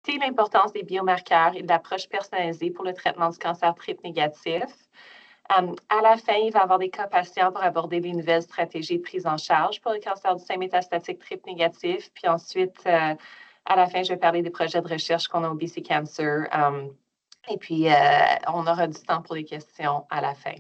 l'importance des biomarqueurs et de l'approche personnalisée pour le traitement du cancer triple-négatif. À la fin, il va y avoir des cas patients pour aborder les nouvelles stratégies de prise en charge pour le cancer du sein métastatique triple-négatif. Puis ensuite, à la fin, je vais parler des projets de recherche qu'on a au BC Cancer. Et puis, on aura du temps pour les questions à la fin.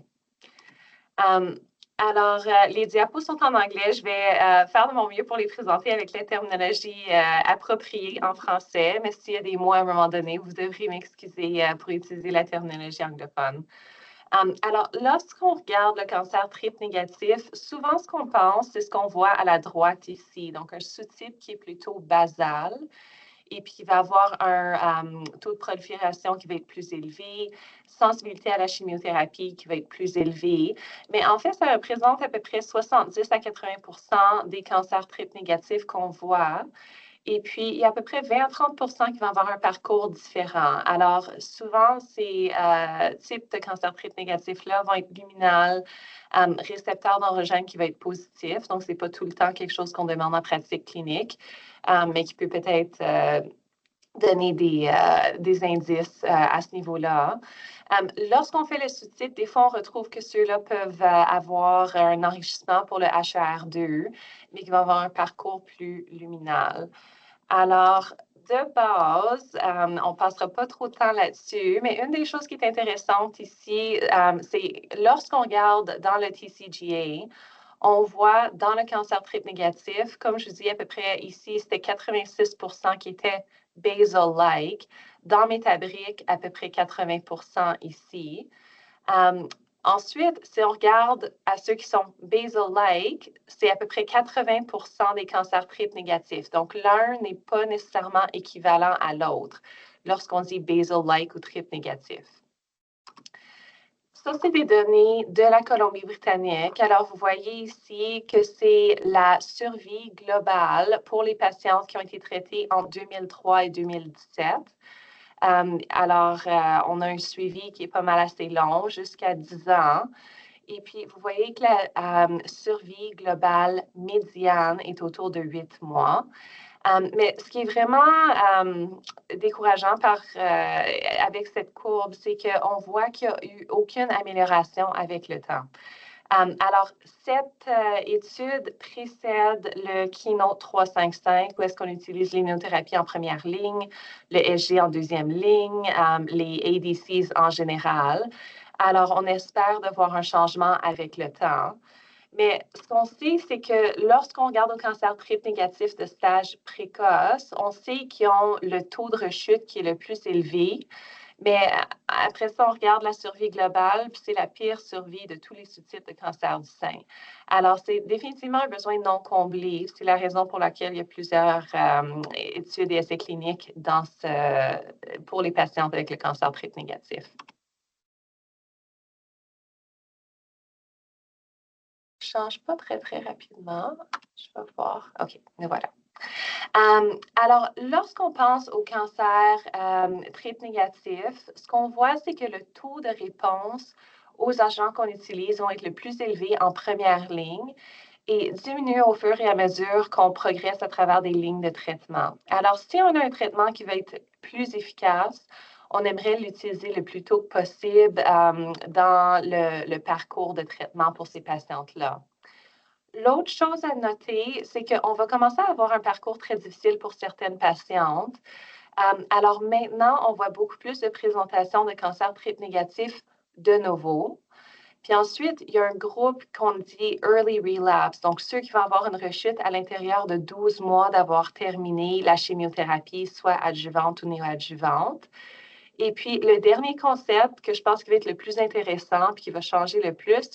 Alors, les diapos sont en anglais. Je vais faire de mon mieux pour les présenter avec la terminologie appropriée en français, mais s'il y a des mots à un moment donné, vous devrez m'excuser pour utiliser la terminologie anglophone. Alors, lorsqu'on regarde le cancer triple-négatif, souvent ce qu'on pense, c'est ce qu'on voit à la droite ici, donc un sous-type qui est plutôt basal, et puis il va avoir un taux de prolifération qui va être plus élevé, sensibilité à la chimiothérapie qui va être plus élevée. Mais en fait, ça représente à peu près 70 à 80 des cancers triple-négatifs qu'on voit. Et puis, il y a à peu près 20 à 30 qui vont avoir un parcours différent. Alors, souvent, ces types de cancers triple-négatifs-là vont être luminales, récepteurs d'androgènes qui va être positif. Donc, ce n'est pas tout le temps quelque chose qu'on demande en pratique clinique, mais qui peut peut-être donner des indices à ce niveau-là. Lorsqu'on fait le sous-type, des fois, on retrouve que ceux-là peuvent avoir un enrichissement pour le HER2, mais qui vont avoir un parcours plus luminal. Alors, de base, on ne passera pas trop de temps là-dessus, mais une des choses qui est intéressante ici, c'est lorsqu'on regarde dans le TCGA, on voit dans le cancer triple-négatif, comme je vous dis à peu près ici, c'était 86 qui étaient basal-like. Dans métabrique, à peu près 80 ici. Ensuite, si on regarde à ceux qui sont basal-like, c'est à peu près 80 des cancers triple-négatifs. Donc, l'un n'est pas nécessairement équivalent à l'autre lorsqu'on dit basal-like ou triple-négatif. Ça, c'est des données de la Colombie-Britannique. Alors, vous voyez ici que c'est la survie globale pour les patients qui ont été traités en 2003 et 2017. Alors, on a un suivi qui est pas mal assez long, jusqu'à 10 ans. Et puis, vous voyez que la survie globale médiane est autour de 8 mois. Mais ce qui est vraiment décourageant avec cette courbe, c'est qu'on voit qu'il n'y a eu aucune amélioration avec le temps. Alors, cette étude précède le Keynote 355, où est-ce qu'on utilise l'immunothérapie en première ligne, le SG en deuxième ligne, les ADCs en général. Alors, on espère de voir un changement avec le temps. Mais ce qu'on sait, c'est que lorsqu'on regarde au cancer triple-négatif de stage précoce, on sait qu'ils ont le taux de rechute qui est le plus élevé. Mais après ça, on regarde la survie globale, puis c'est la pire survie de tous les sous-types de cancer du sein. Alors, c'est définitivement un besoin non comblé. C'est la raison pour laquelle il y a plusieurs études et essais cliniques pour les patients avec le cancer triple-négatif. Je ne change pas très, très rapidement. Je vais voir. OK, me voilà. Alors, lorsqu'on pense au cancer triple-négatif, ce qu'on voit, c'est que le taux de réponse aux agents qu'on utilise vont être le plus élevé en première ligne et diminuer au fur et à mesure qu'on progresse à travers des lignes de traitement. Alors, si on a un traitement qui va être plus efficace, on aimerait l'utiliser le plus tôt possible dans le parcours de traitement pour ces patientes-là. L'autre chose à noter, c'est qu'on va commencer à avoir un parcours très difficile pour certaines patientes. Alors maintenant, on voit beaucoup plus de présentations de cancer triple-négatif de nouveau. Puis ensuite, il y a un groupe qu'on dit early relapse, donc ceux qui vont avoir une rechute à l'intérieur de 12 mois d'avoir terminé la chimiothérapie, soit adjuvante ou néoadjuvante. Et puis, le dernier concept que je pense qui va être le plus intéressant et qui va changer le plus,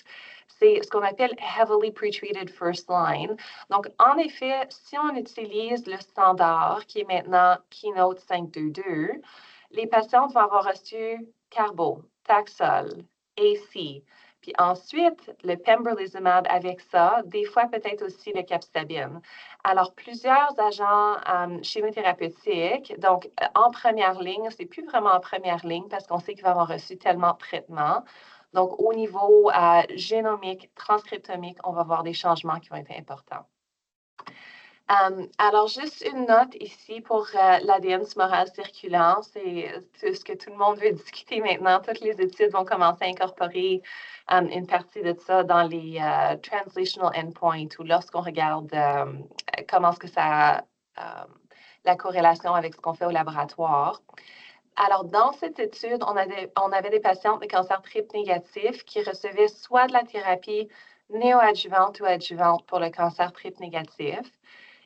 c'est ce qu'on appelle heavily pretreated first line. Donc, en effet, si on utilise le standard qui est maintenant Keynote 522, les patientes vont avoir reçu Carbo, Taxol, AC. Puis ensuite, le pembrolizumab avec ça, des fois peut-être aussi le capecitabine. Alors, plusieurs agents chimiothérapeutiques, donc en première ligne, c'est plus vraiment en première ligne parce qu'on sait qu'il va avoir reçu tellement de traitements. Donc, au niveau génomique, transcriptomique, on va voir des changements qui vont être importants. Alors, juste une note ici pour l'ADN tumoral circulant, c'est ce que tout le monde veut discuter maintenant. Toutes les études vont commencer à incorporer une partie de ça dans les translational endpoints ou lorsqu'on regarde comment est-ce que ça, la corrélation avec ce qu'on fait au laboratoire. Alors, dans cette étude, on avait des patients de cancer triple négatif qui recevaient soit de la thérapie néoadjuvante ou adjuvante pour le cancer triple négatif.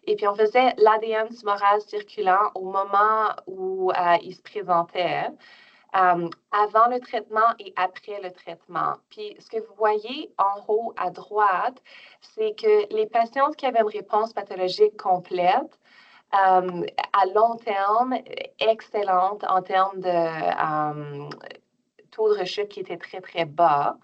Et puis, on faisait l'ADN tumoral circulant au moment où il se présentait, avant le traitement et après le traitement. Puis, ce que vous voyez en haut à droite, c'est que les patients qui avaient une réponse pathologique complète, à long terme, excellente en termes de taux de rechute qui était très, très bas.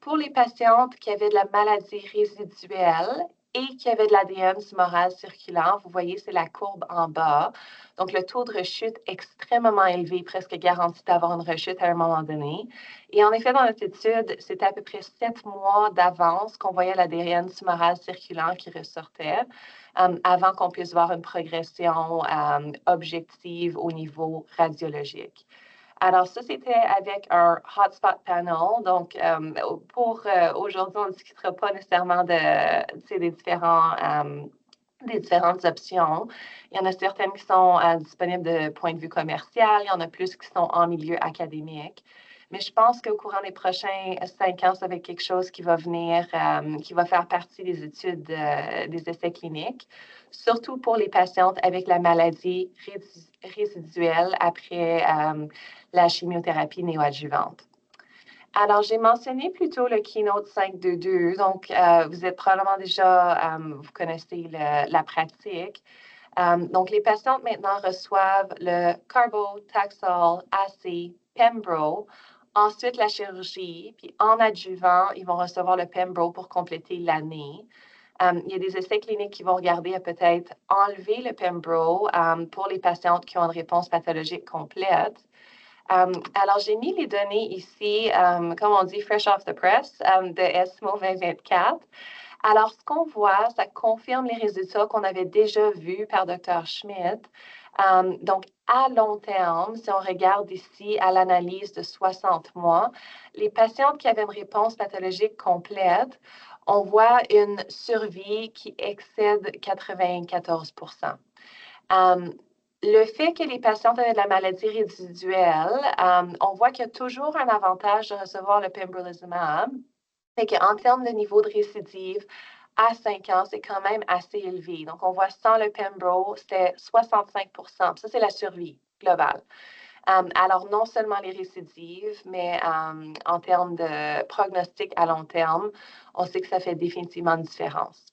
Pour les patientes qui avaient de la maladie résiduelle et qui avaient de l'ADN tumoral circulant, vous voyez, c'est la courbe en bas. Donc, le taux de rechute extrêmement élevé, presque garanti d'avoir une rechute à un moment donné. Et en effet, dans notre étude, c'était à peu près 7 mois d'avance qu'on voyait l'ADN tumoral circulant qui ressortait avant qu'on puisse voir une progression objective au niveau radiologique. Alors, ça, c'était avec un hotspot panel. Donc, pour aujourd'hui, on ne discutera pas nécessairement des différentes options. Il y en a certaines qui sont disponibles de point de vue commercial. Il y en a plus qui sont en milieu académique. Mais je pense qu'au courant des prochains 5 ans, ça va être quelque chose qui va venir, qui va faire partie des études, des essais cliniques, surtout pour les patientes avec la maladie résiduelle après la chimiothérapie néoadjuvante. Alors, j'ai mentionné plutôt le Keynote 522. Donc, vous êtes probablement déjà, vous connaissez la pratique. Donc, les patientes maintenant reçoivent le Carbo, Taxol, AC, Pembro, ensuite la chirurgie, puis en adjuvant, ils vont recevoir le Pembro pour compléter l'année. Il y a des essais cliniques qui vont regarder à peut-être enlever le Pembro pour les patientes qui ont une réponse pathologique complète. Alors, j'ai mis les données ici, comme on dit, fresh off the press, de ESMO 2024. Alors, ce qu'on voit, ça confirme les résultats qu'on avait déjà vus par Dr. Schmidt. Donc, à long terme, si on regarde ici à l'analyse de 60 mois, les patientes qui avaient une réponse pathologique complète, on voit une survie qui excède 94 le fait que les patientes avaient de la maladie résiduelle, on voit qu'il y a toujours un avantage de recevoir le pembrolizumab, mais qu'en termes de niveau de récidive, à 5 ans, c'est quand même assez élevé. Donc, on voit sans le Pembro, c'était 65 Ça, c'est la survie globale. Alors, non seulement les récidives, mais en termes de prognostic à long terme, on sait que ça fait définitivement une différence.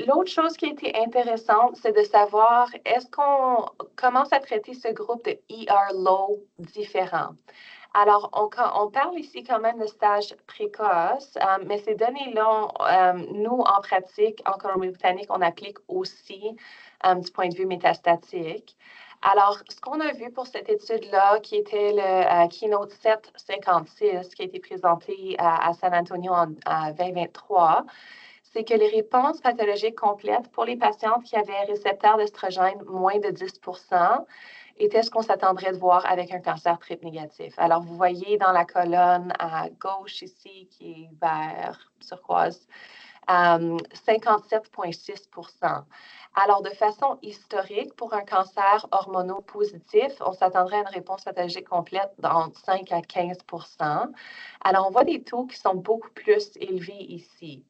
L'autre chose qui a été intéressante, c'est de savoir est-ce qu'on commence à traiter ce groupe de ER-low différents. Alors, on parle ici quand même de stage précoce, mais ces données-là, nous, en pratique, en Colombie-Britannique, on applique aussi du point de vue métastatique. Alors, ce qu'on a vu pour cette étude-là, qui était le Keynote 756, qui a été présenté à San Antonio en 2023, c'est que les réponses pathologiques complètes pour les patientes qui avaient un récepteur d'estrogène moins de 10 était ce qu'on s'attendrait de voir avec un cancer triple négatif. Alors, vous voyez dans la colonne à gauche ici, qui est vert turquoise, 57,6 Alors, de façon historique, pour un cancer hormonopositif, on s'attendrait à une réponse pathologique complète d'entre 5 à 15 Alors, on voit des taux qui sont beaucoup plus élevés ici.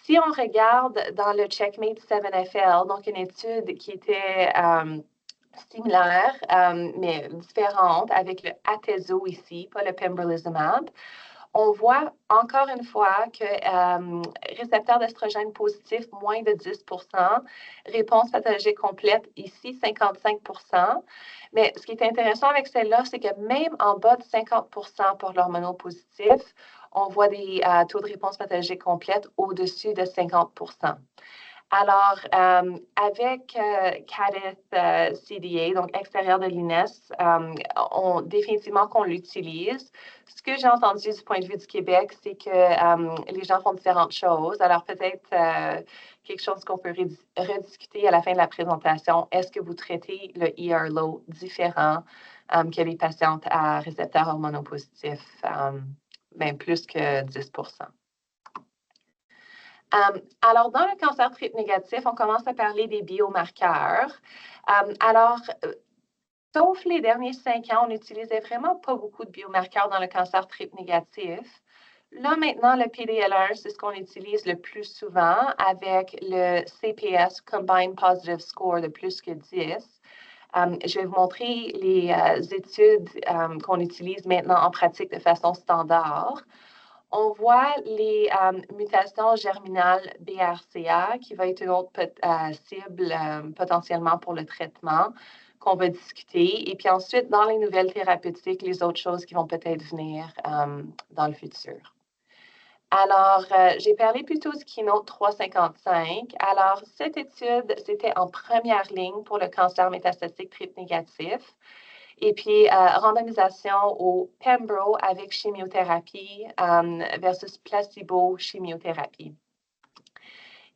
Si on regarde dans le Checkmate 7FL, donc une étude qui était similaire, mais différente, avec le Atezo ici, pas le pembrolizumab, on voit encore une fois que récepteur d'estrogène positif, moins de 10 réponse pathologique complète, ici, 55 Mais ce qui est intéressant avec celle-là, c'est que même en bas de 50 pour l'hormonopositif, on voit des taux de réponse pathologique complète au-dessus de 50 Alors, avec CADETH CDA, donc extérieur de l'INES, définitivement qu'on l'utilise. Ce que j'ai entendu du point de vue du Québec, c'est que les gens font différentes choses. Alors, peut-être quelque chose qu'on peut rediscuter à la fin de la présentation. Est-ce que vous traitez le ERLO différent que les patientes à récepteurs hormonopositifs, bien plus que 10 Alors, dans le cancer triple négatif, on commence à parler des biomarqueurs. Alors, sauf les derniers 5 ans, on n'utilisait vraiment pas beaucoup de biomarqueurs dans le cancer triple négatif. Là, maintenant, le PDL1, c'est ce qu'on utilise le plus souvent avec le CPS, Combined Positive Score, de plus que 10. Je vais vous montrer les études qu'on utilise maintenant en pratique de façon standard. On voit les mutations germinales BRCA, qui va être une autre cible potentiellement pour le traitement qu'on va discuter. Et puis ensuite, dans les nouvelles thérapeutiques, les autres choses qui vont peut-être venir dans le futur. Alors, j'ai parlé plutôt du Keynote 355. Alors, cette étude, c'était en première ligne pour le cancer métastatique triple négatif. Et puis, randomisation au Pembro avec chimiothérapie versus placebo chimiothérapie.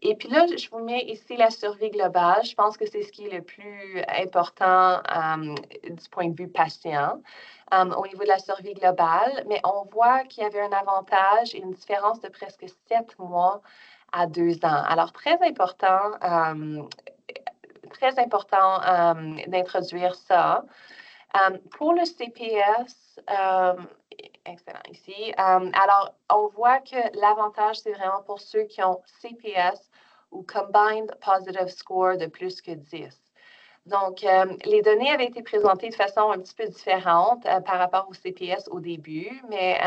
Et puis là, je vous mets ici la survie globale. Je pense que c'est ce qui est le plus important du point de vue patient au niveau de la survie globale. Mais on voit qu'il y avait un avantage et une différence de presque 7 mois à 2 ans. Alors, très important d'introduire ça. Pour le CPS, excellent ici. Alors, on voit que l'avantage, c'est vraiment pour ceux qui ont CPS ou Combined Positive Score de plus que 10. Donc, les données avaient été présentées de façon un petit peu différente par rapport au CPS au début, mais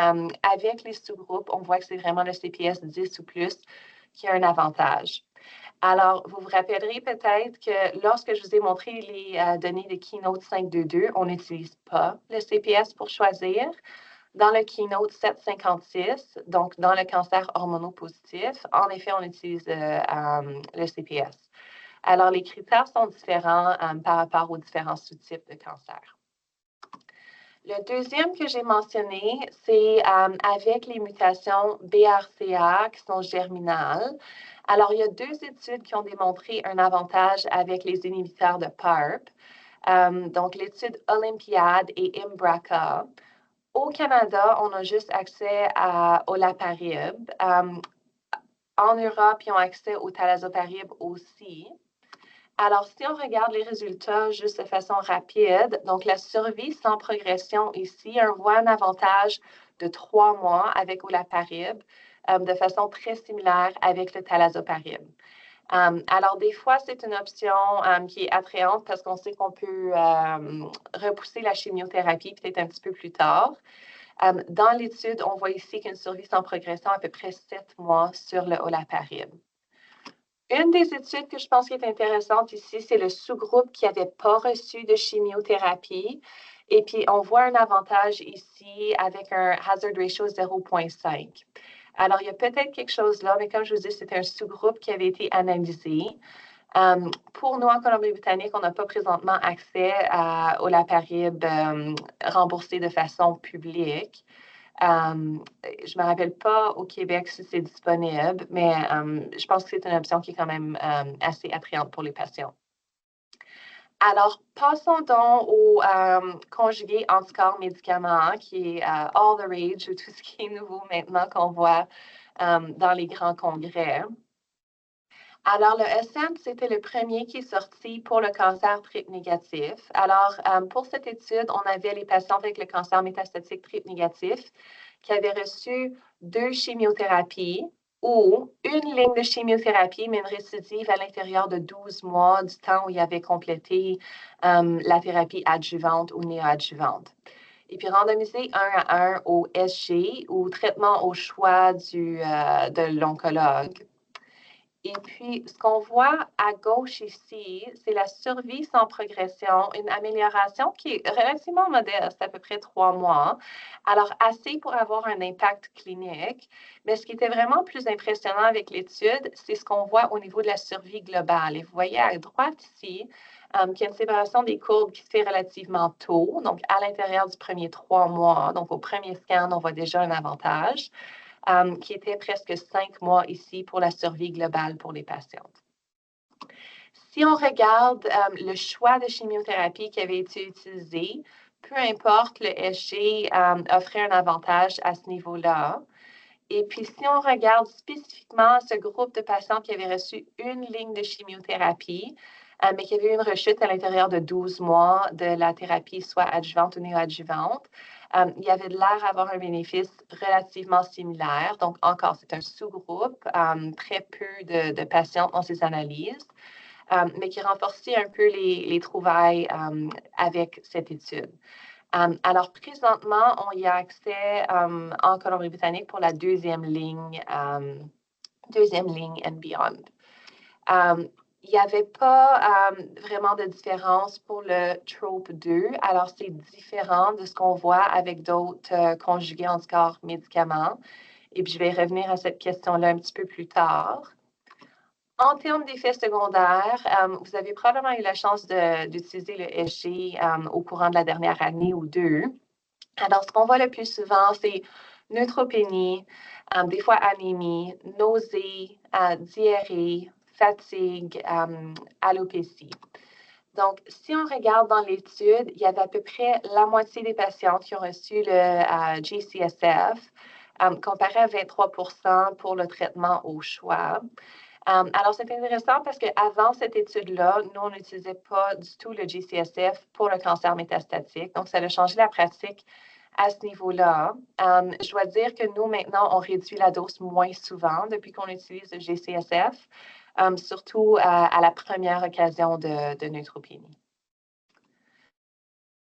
avec les sous-groupes, on voit que c'est vraiment le CPS 10 ou plus qui a un avantage. Alors, vous vous rappellerez peut-être que lorsque je vous ai montré les données de Keynote 522, on n'utilise pas le CPS pour choisir. Dans le Keynote 756, donc dans le cancer hormonopositif, en effet, on utilise le CPS. Alors, les critères sont différents par rapport aux différents sous-types de cancer. Le deuxième que j'ai mentionné, c'est avec les mutations BRCA qui sont germinales. Alors, il y a 2 études qui ont démontré un avantage avec les inhibiteurs de PARP. Donc, l'étude Olympiade et IMBRACA. Au Canada, on a juste accès à olaparib. En Europe, ils ont accès au talazoparib aussi. Alors, si on regarde les résultats juste de façon rapide, donc la survie sans progression ici, on voit un avantage de 3 mois avec olaparib de façon très similaire avec le talazoparib. Alors, des fois, c'est une option qui est attrayante parce qu'on sait qu'on peut repousser la chimiothérapie peut-être un petit peu plus tard. Dans l'étude, on voit ici qu'une survie sans progression à peu près 7 mois sur le olaparib. Une des études que je pense qui est intéressante ici, c'est le sous-groupe qui n'avait pas reçu de chimiothérapie. Et puis, on voit un avantage ici avec un hazard ratio 0,5. Alors, il y a peut-être quelque chose là, mais comme je vous dis, c'est un sous-groupe qui avait été analysé. Pour nous, en Colombie-Britannique, on n'a pas présentement accès au olaparib remboursé de façon publique. Je ne me rappelle pas au Québec si c'est disponible, mais je pense que c'est une option qui est quand même assez attrayante pour les patients. Alors, passons donc au conjugué anticorps médicament, qui est all the rage, ou tout ce qui est nouveau maintenant qu'on voit dans les grands congrès. Alors, le ESSENT, c'était le premier qui est sorti pour le cancer triple négatif. Alors, pour cette étude, on avait les patients avec le cancer métastatique triple négatif qui avaient reçu 2 chimiothérapies ou une ligne de chimiothérapie, mais une récidive à l'intérieur de 12 mois du temps où ils avaient complété la thérapie adjuvante ou néoadjuvante. Et puis, randomisé 1 à 1 au SG ou traitement au choix de l'oncologue. Et puis, ce qu'on voit à gauche ici, c'est la survie sans progression, une amélioration qui est relativement modeste, à peu près 3 mois. Alors, assez pour avoir un impact clinique. Mais ce qui était vraiment plus impressionnant avec l'étude, c'est ce qu'on voit au niveau de la survie globale. Et vous voyez à droite ici, qu'il y a une séparation des courbes qui se fait relativement tôt, donc à l'intérieur du premier 3 mois. Donc, au premier scan, on voit déjà un avantage. Qui était presque 5 mois ici pour la survie globale pour les patientes. Si on regarde le choix de chimiothérapie qui avait été utilisé, peu importe, le SG offrait un avantage à ce niveau-là. Et puis, si on regarde spécifiquement ce groupe de patients qui avaient reçu une ligne de chimiothérapie, mais qui avaient eu une rechute à l'intérieur de 12 mois de la thérapie, soit adjuvante ou néoadjuvante, il y avait de l'air d'avoir un bénéfice relativement similaire. Donc, encore, c'est un sous-groupe, très peu de patients dans ces analyses, mais qui renforçait un peu les trouvailles avec cette étude. Alors, présentement, on y a accès en Colombie-Britannique pour la deuxième ligne and beyond. Il n'y avait pas vraiment de différence pour le TROP2. Alors, c'est différent de ce qu'on voit avec d'autres conjugués anticorps médicaments. Et puis, je vais revenir à cette question-là un petit peu plus tard. En termes d'effets secondaires, vous avez probablement eu la chance d'utiliser le SG au courant de la dernière année ou deux. Alors, ce qu'on voit le plus souvent, c'est neutropénie, des fois anémie, nausée, diarrhée, fatigue, alopécie. Donc, si on regarde dans l'étude, il y avait à peu près la moitié des patientes qui ont reçu le G-CSF, comparé à 23 pour le traitement au choix. Alors, c'est intéressant parce qu'avant cette étude-là, nous, on n'utilisait pas du tout le G-CSF pour le cancer métastatique. Donc, ça a changé la pratique à ce niveau-là. Je dois dire que nous, maintenant, on réduit la dose moins souvent depuis qu'on utilise le G-CSF, surtout à la première occasion de neutropénie.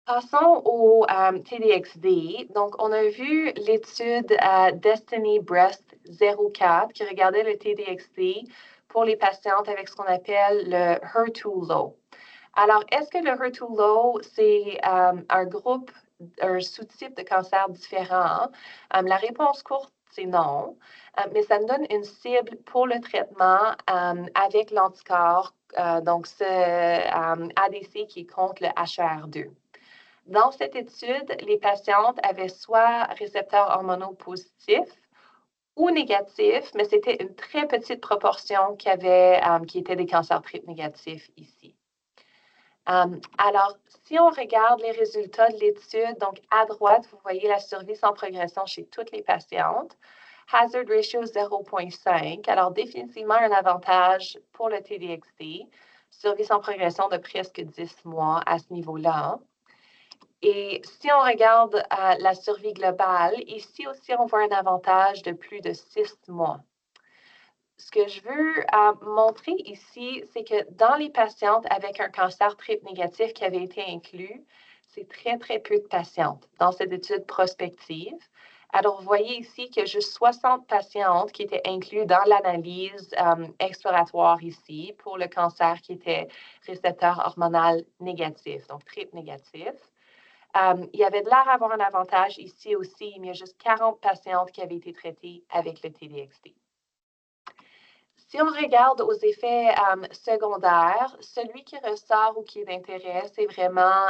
Passons au TDXD. Donc, on a vu l'étude Destiny Breast 04 qui regardait le TDXD pour les patientes avec ce qu'on appelle le HER2-low. Alors, est-ce que le HER2-low, c'est un groupe, un sous-type de cancer différent? La réponse courte, c'est non, mais ça nous donne une cible pour le traitement avec l'anticorps, donc ce ADC qui est contre le HER2. Dans cette étude, les patientes avaient soit récepteurs hormonaux positifs ou négatifs, mais c'était une très petite proportion qui était des cancers triple négatifs ici. Alors, si on regarde les résultats de l'étude, donc à droite, vous voyez la survie sans progression chez toutes les patientes. Hazard ratio 0,5. Alors, définitivement un avantage pour le TDXD. Survie sans progression de presque 10 mois à ce niveau-là. Et si on regarde la survie globale, ici aussi, on voit un avantage de plus de 6 mois. Ce que je veux montrer ici, c'est que dans les patientes avec un cancer triple négatif qui avait été inclus, c'est très, très peu de patientes dans cette étude prospective. Alors, vous voyez ici qu'il y a juste 60 patientes qui étaient incluses dans l'analyse exploratoire ici pour le cancer qui était récepteur hormonal négatif, donc triple négatif. Il y avait de l'air d'avoir un avantage ici aussi, mais il y a juste 40 patientes qui avaient été traitées avec le TDXD. Si on regarde aux effets secondaires, celui qui ressort ou qui est d'intérêt, c'est vraiment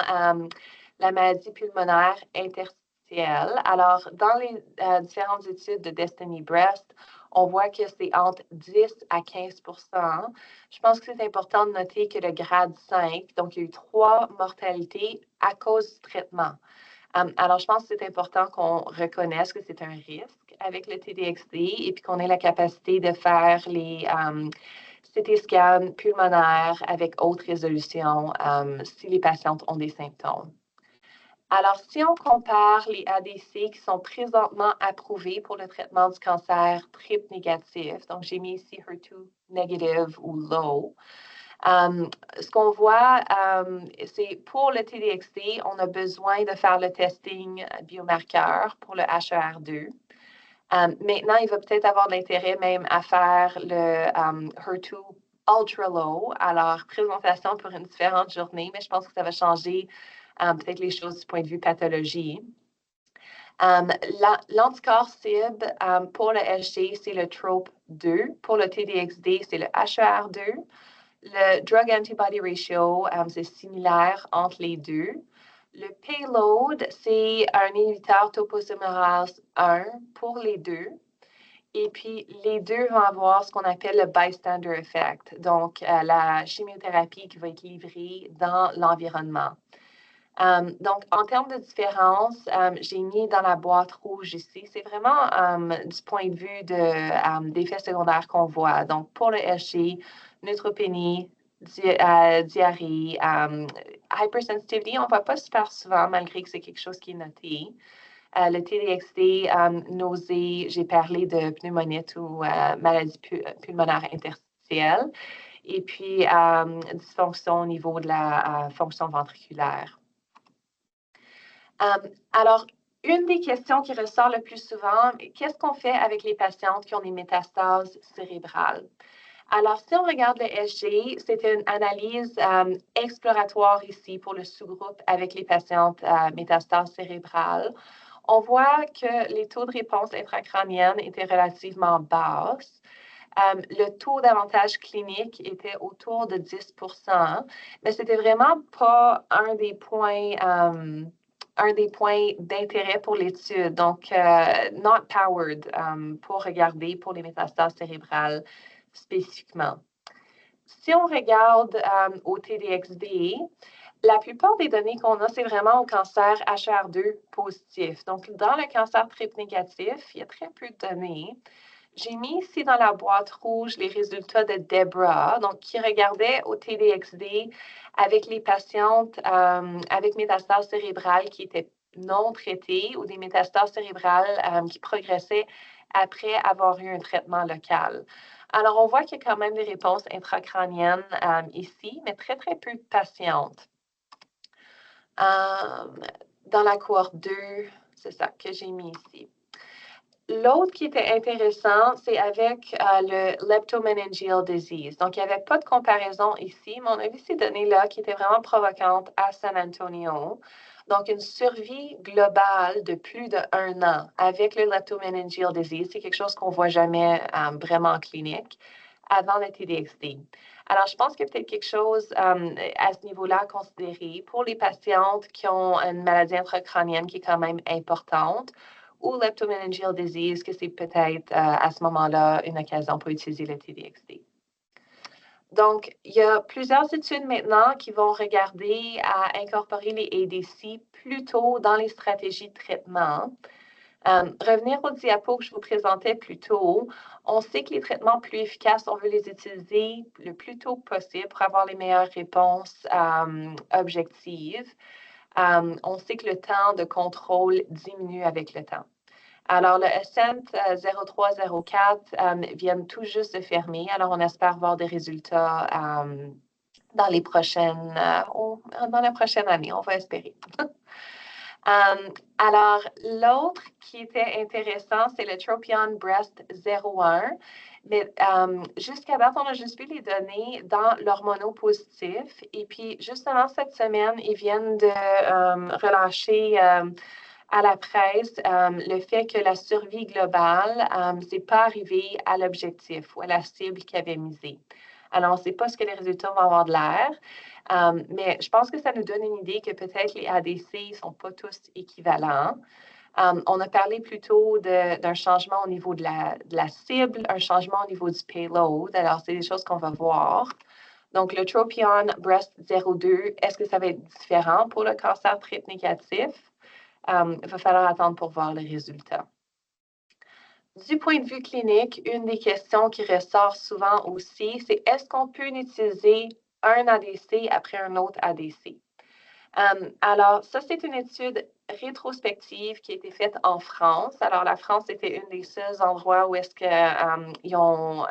la maladie pulmonaire interstitielle. Alors, dans les différentes études de Destiny Breast, on voit que c'est entre 10 à 15 %. Je pense que c'est important de noter que le grade 5, donc il y a eu 3 mortalités à cause du traitement. Alors, je pense que c'est important qu'on reconnaisse que c'est un risque avec le TDXD et puis qu'on ait la capacité de faire les CT scans pulmonaires avec haute résolution si les patientes ont des symptômes. Alors, si on compare les ADC qui sont présentement approuvés pour le traitement du cancer triple négatif, donc j'ai mis ici HER2 negative ou low, ce qu'on voit, c'est pour le TDXD, on a besoin de faire le testing biomarqueur pour le HER2. Maintenant, il va peut-être avoir de l'intérêt même à faire le HER2 Ultra Low à leur présentation pour une différente journée, mais je pense que ça va changer peut-être les choses du point de vue pathologie. L'anticorps cible pour le SG, c'est le TROP2. Pour le TDXD, c'est le HER2. Le Drug Antibody Ratio, c'est similaire entre les deux. Le payload, c'est un inhibiteur topoisomerase 1 pour les deux. Et puis, les deux vont avoir ce qu'on appelle le bystander effect, donc la chimiothérapie qui va être livrée dans l'environnement. Donc, en termes de différence, j'ai mis dans la boîte rouge ici, c'est vraiment du point de vue d'effets secondaires qu'on voit. Donc, pour le SG, neutropénie, diarrhée, hypersensitivity, on ne voit pas super souvent, malgré que c'est quelque chose qui est noté. Le TDXD, nausée, j'ai parlé de pneumonite ou maladie pulmonaire interstitielle. Et puis, dysfonction au niveau de la fonction ventriculaire. Alors, une des questions qui ressort le plus souvent, qu'est-ce qu'on fait avec les patientes qui ont des métastases cérébrales? Alors, si on regarde le SG, c'est une analyse exploratoire ici pour le sous-groupe avec les patientes métastases cérébrales. On voit que les taux de réponse intracrânienne étaient relativement bas. Le taux d'avantage clinique était autour de 10 mais c'était vraiment pas un des points d'intérêt pour l'étude. Donc, not powered pour regarder pour les métastases cérébrales spécifiquement. Si on regarde au TDXD, la plupart des données qu'on a, c'est vraiment au cancer HER2 positif. Donc, dans le cancer triple négatif, il y a très peu de données. J'ai mis ici dans la boîte rouge les résultats de DEBRA, donc qui regardait au TDXD avec les patientes avec métastases cérébrales qui étaient non traitées ou des métastases cérébrales qui progressaient après avoir eu un traitement local. Alors, on voit qu'il y a quand même des réponses intracrâniennes ici, mais très, très peu de patientes. Dans la cohorte 2, c'est ça que j'ai mis ici. L'autre qui était intéressant, c'est avec le leptomeningeal disease. Donc, il n'y avait pas de comparaison ici, mais on a vu ces données-là qui étaient vraiment provocantes à San Antonio. Donc, une survie globale de plus d'1 an avec le leptomeningeal disease, c'est quelque chose qu'on ne voit jamais vraiment en clinique avant le TDXD. Alors, je pense qu'il y a peut-être quelque chose à ce niveau-là à considérer pour les patientes qui ont une maladie intracrânienne qui est quand même importante ou leptomeningeal disease, que c'est peut-être à ce moment-là une occasion pour utiliser le TDXD. Donc, il y a plusieurs études maintenant qui vont regarder à incorporer les ADC plus tôt dans les stratégies de traitement. Revenir au diapo que je vous présentais plus tôt, on sait que les traitements plus efficaces, on veut les utiliser le plus tôt possible pour avoir les meilleures réponses objectives. On sait que le temps de contrôle diminue avec le temps. Alors, le Ascent 0304 vient tout juste de fermer. Alors, on espère voir des résultats dans la prochaine année, on va espérer. Alors, l'autre qui était intéressant, c'est le Tropion Breast 01. Mais jusqu'à date, on a juste vu les données dans l'hormonopositif. Et puis, justement, cette semaine, ils viennent de relâcher à la presse le fait que la survie globale n'est pas arrivée à l'objectif ou à la cible qu'ils avaient misée. Alors, on ne sait pas ce que les résultats vont avoir de l'air. Mais je pense que ça nous donne une idée que peut-être les ADC ne sont pas tous équivalents. On a parlé plutôt d'un changement au niveau de la cible, un changement au niveau du payload. Alors, c'est des choses qu'on va voir. Donc, le Tropion Breast 02, est-ce que ça va être différent pour le cancer triple négatif? Il va falloir attendre pour voir les résultats. Du point de vue clinique, une des questions qui ressort souvent aussi, c'est est-ce qu'on peut utiliser un ADC après un autre ADC? Alors, ça, c'est une étude rétrospective qui a été faite en France. Alors, la France était un des seuls endroits où est-ce qu'ils ont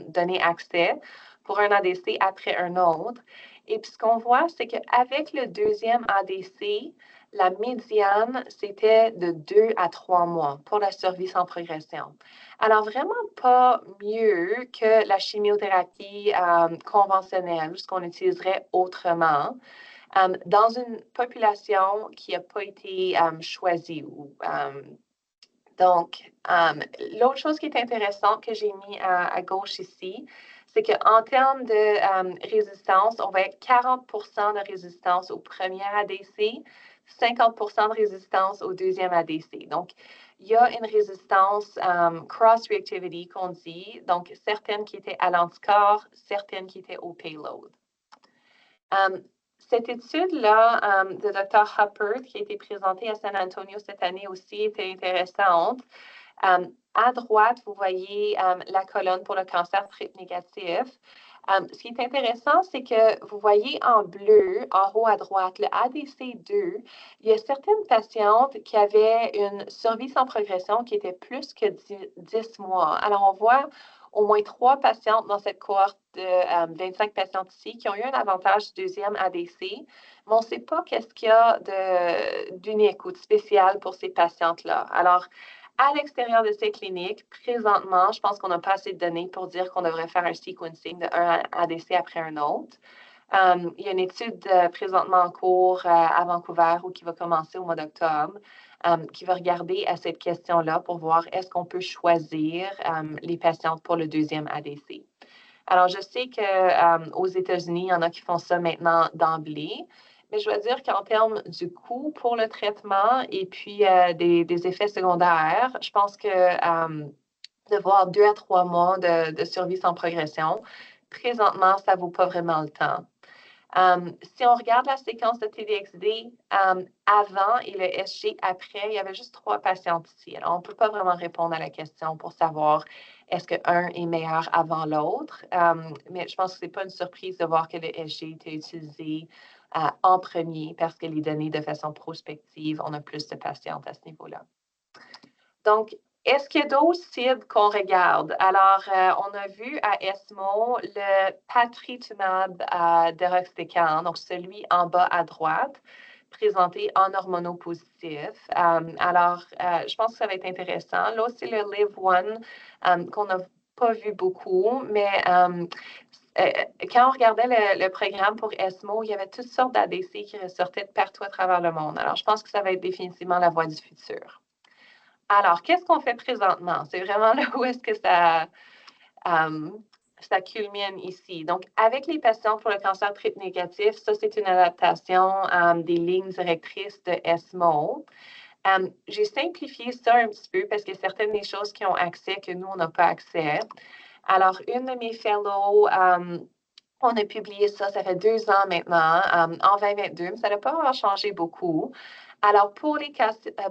donné accès pour un ADC après un autre. Et puis, ce qu'on voit, c'est qu'avec le deuxième ADC, la médiane, c'était de 2 à 3 mois pour la survie sans progression. Alors, vraiment pas mieux que la chimiothérapie conventionnelle, ce qu'on utiliserait autrement, dans une population qui n'a pas été choisie. Donc, l'autre chose qui est intéressante que j'ai mis à gauche ici, c'est qu'en termes de résistance, on va être 40 de résistance au premier ADC, 50 de résistance au deuxième ADC. Donc, il y a une résistance cross-reactivity qu'on dit, donc certaines qui étaient à l'anticorps, certaines qui étaient au payload. Cette étude-là de Dr. Huppert, qui a été présentée à San Antonio cette année aussi, était intéressante. À droite, vous voyez la colonne pour le cancer triple-négatif. Ce qui est intéressant, c'est que vous voyez en bleu, en haut à droite, le ADC2, il y a certaines patientes qui avaient une survie sans progression qui était plus que 10 mois. Alors, on voit au moins 3 patientes dans cette cohorte de 25 patientes ici qui ont eu un avantage du deuxième ADC, mais on ne sait pas qu'est-ce qu'il y a d'unique ou de spécial pour ces patientes-là. Alors, à l'extérieur de ces cliniques, présentement, je pense qu'on n'a pas assez de données pour dire qu'on devrait faire un sequencing d'un ADC après un autre. Il y a une étude présentement en cours à Vancouver ou qui va commencer au mois d'octobre, qui va regarder à cette question-là pour voir est-ce qu'on peut choisir les patientes pour le deuxième ADC. Alors, je sais qu'aux États-Unis, il y en a qui font ça maintenant d'emblée, mais je dois dire qu'en termes du coût pour le traitement et puis des effets secondaires, je pense que de voir 2 à 3 mois de survie sans progression, présentement, ça ne vaut pas vraiment le temps. Si on regarde la séquence de TDXD avant et le SG après, il y avait juste 3 patientes ici. Alors, on ne peut pas vraiment répondre à la question pour savoir est-ce qu'un est meilleur avant l'autre. Mais je pense que ce n'est pas une surprise de voir que le SG était utilisé en premier parce que les données de façon prospective, on a plus de patientes à ce niveau-là. Donc, est-ce qu'il y a d'autres cibles qu'on regarde? Alors, on a vu à ESMO le patritumab deruxtecan, donc celui en bas à droite, présenté en hormonopositif. Alors, je pense que ça va être intéressant. Là, c'est le LIV-1 qu'on n'a pas vu beaucoup, mais quand on regardait le programme pour ESMO, il y avait toutes sortes d'ADC qui ressortaient de partout à travers le monde. Alors, je pense que ça va être définitivement la voie du futur. Alors, qu'est-ce qu'on fait présentement? C'est vraiment là où est-ce que ça culmine ici. Donc, avec les patients pour le cancer triple-négatif, ça, c'est une adaptation des lignes directrices de ESMO. J'ai simplifié ça un petit peu parce qu'il y a certaines des choses qui ont accès que nous, on n'a pas accès. Alors, une de mes fellows, on a publié ça fait 2 ans maintenant, en 2022, mais ça n'a pas vraiment changé beaucoup. Alors, pour les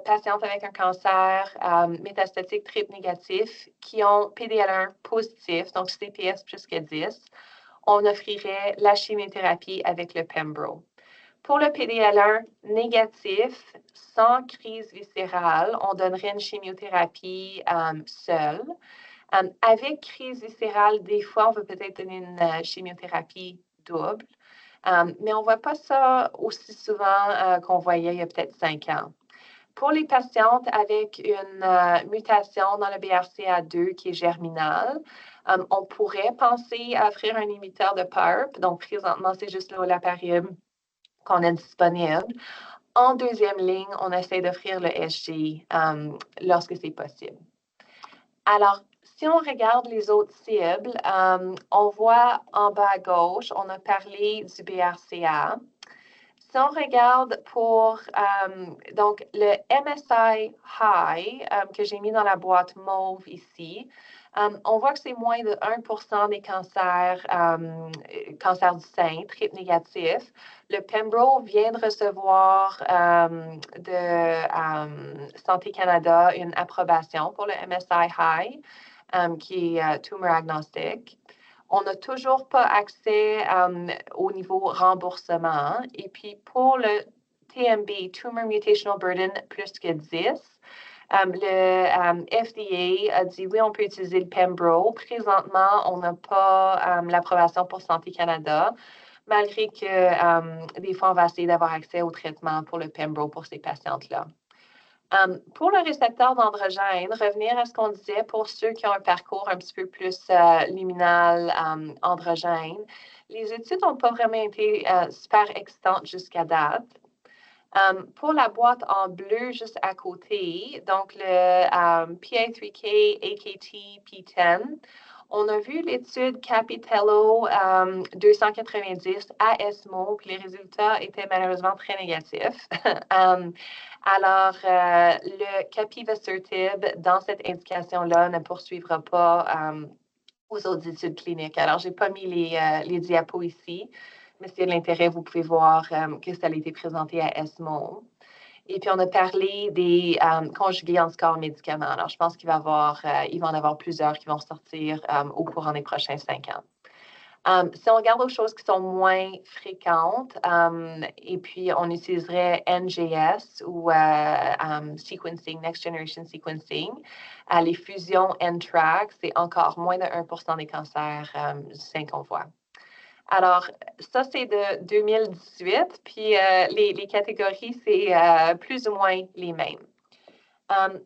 patientes avec un cancer métastatique triple-négatif qui ont PD-L1 positif, donc CPS plus que 10, on offrirait la chimiothérapie avec le Pembro. Pour le PD-L1 négatif, sans crise viscérale, on donnerait une chimiothérapie seule. Avec crise viscérale, des fois, on va peut-être donner une chimiothérapie double. Mais on ne voit pas ça aussi souvent qu'on voyait il y a peut-être 5 ans. Pour les patientes avec une mutation dans le BRCA2 qui est germinale, on pourrait penser à offrir un inhibiteur de PARP. Donc, présentement, c'est juste l'olaparib qu'on a disponible. En deuxième ligne, on essaie d'offrir le SG lorsque c'est possible. Alors, si on regarde les autres cibles, on voit en bas à gauche, on a parlé du BRCA. Si on regarde pour donc le MSI High que j'ai mis dans la boîte mauve ici, on voit que c'est moins de 1% des cancers du sein, triple négatif. Le Pembro vient de recevoir de Santé Canada une approbation pour le MSI High, qui est tumor agnostic. On n'a toujours pas accès au niveau remboursement. Et puis, pour le TMB, Tumor Mutational Burden, plus que 10, Le FDA a dit oui, on peut utiliser le Pembro. Présentement, on n'a pas l'approbation pour Santé Canada, malgré que des fois, on va essayer d'avoir accès au traitement pour le Pembro pour ces patientes-là. Pour le récepteur d'androgène, revenir à ce qu'on disait pour ceux qui ont un parcours un petit peu plus luminal, androgène, les études n'ont pas vraiment été super excitantes jusqu'à date. Pour la boîte en bleu juste à côté, donc le PI3K, AKT, P10, on a vu l'étude Capitello 290 à ESMO, puis les résultats étaient malheureusement très négatifs. Alors, le capivasertib, dans cette indication-là, ne poursuivra pas aux autres études cliniques. Alors, je n'ai pas mis les diapos ici, mais s'il y a de l'intérêt, vous pouvez voir que ça a été présenté à ESMO. Et puis, on a parlé des conjugués en score médicaments. Alors, je pense qu'il va il va en avoir plusieurs qui vont sortir au courant des prochains 5 ans. Si on regarde aux choses qui sont moins fréquentes, et puis on utiliserait NGS ou sequencing, Next Generation Sequencing, les fusions NTRK, c'est encore moins de 1% des cancers du sein qu'on voit. Alors, ça, c'est de 2018, puis les catégories, c'est plus ou moins les mêmes.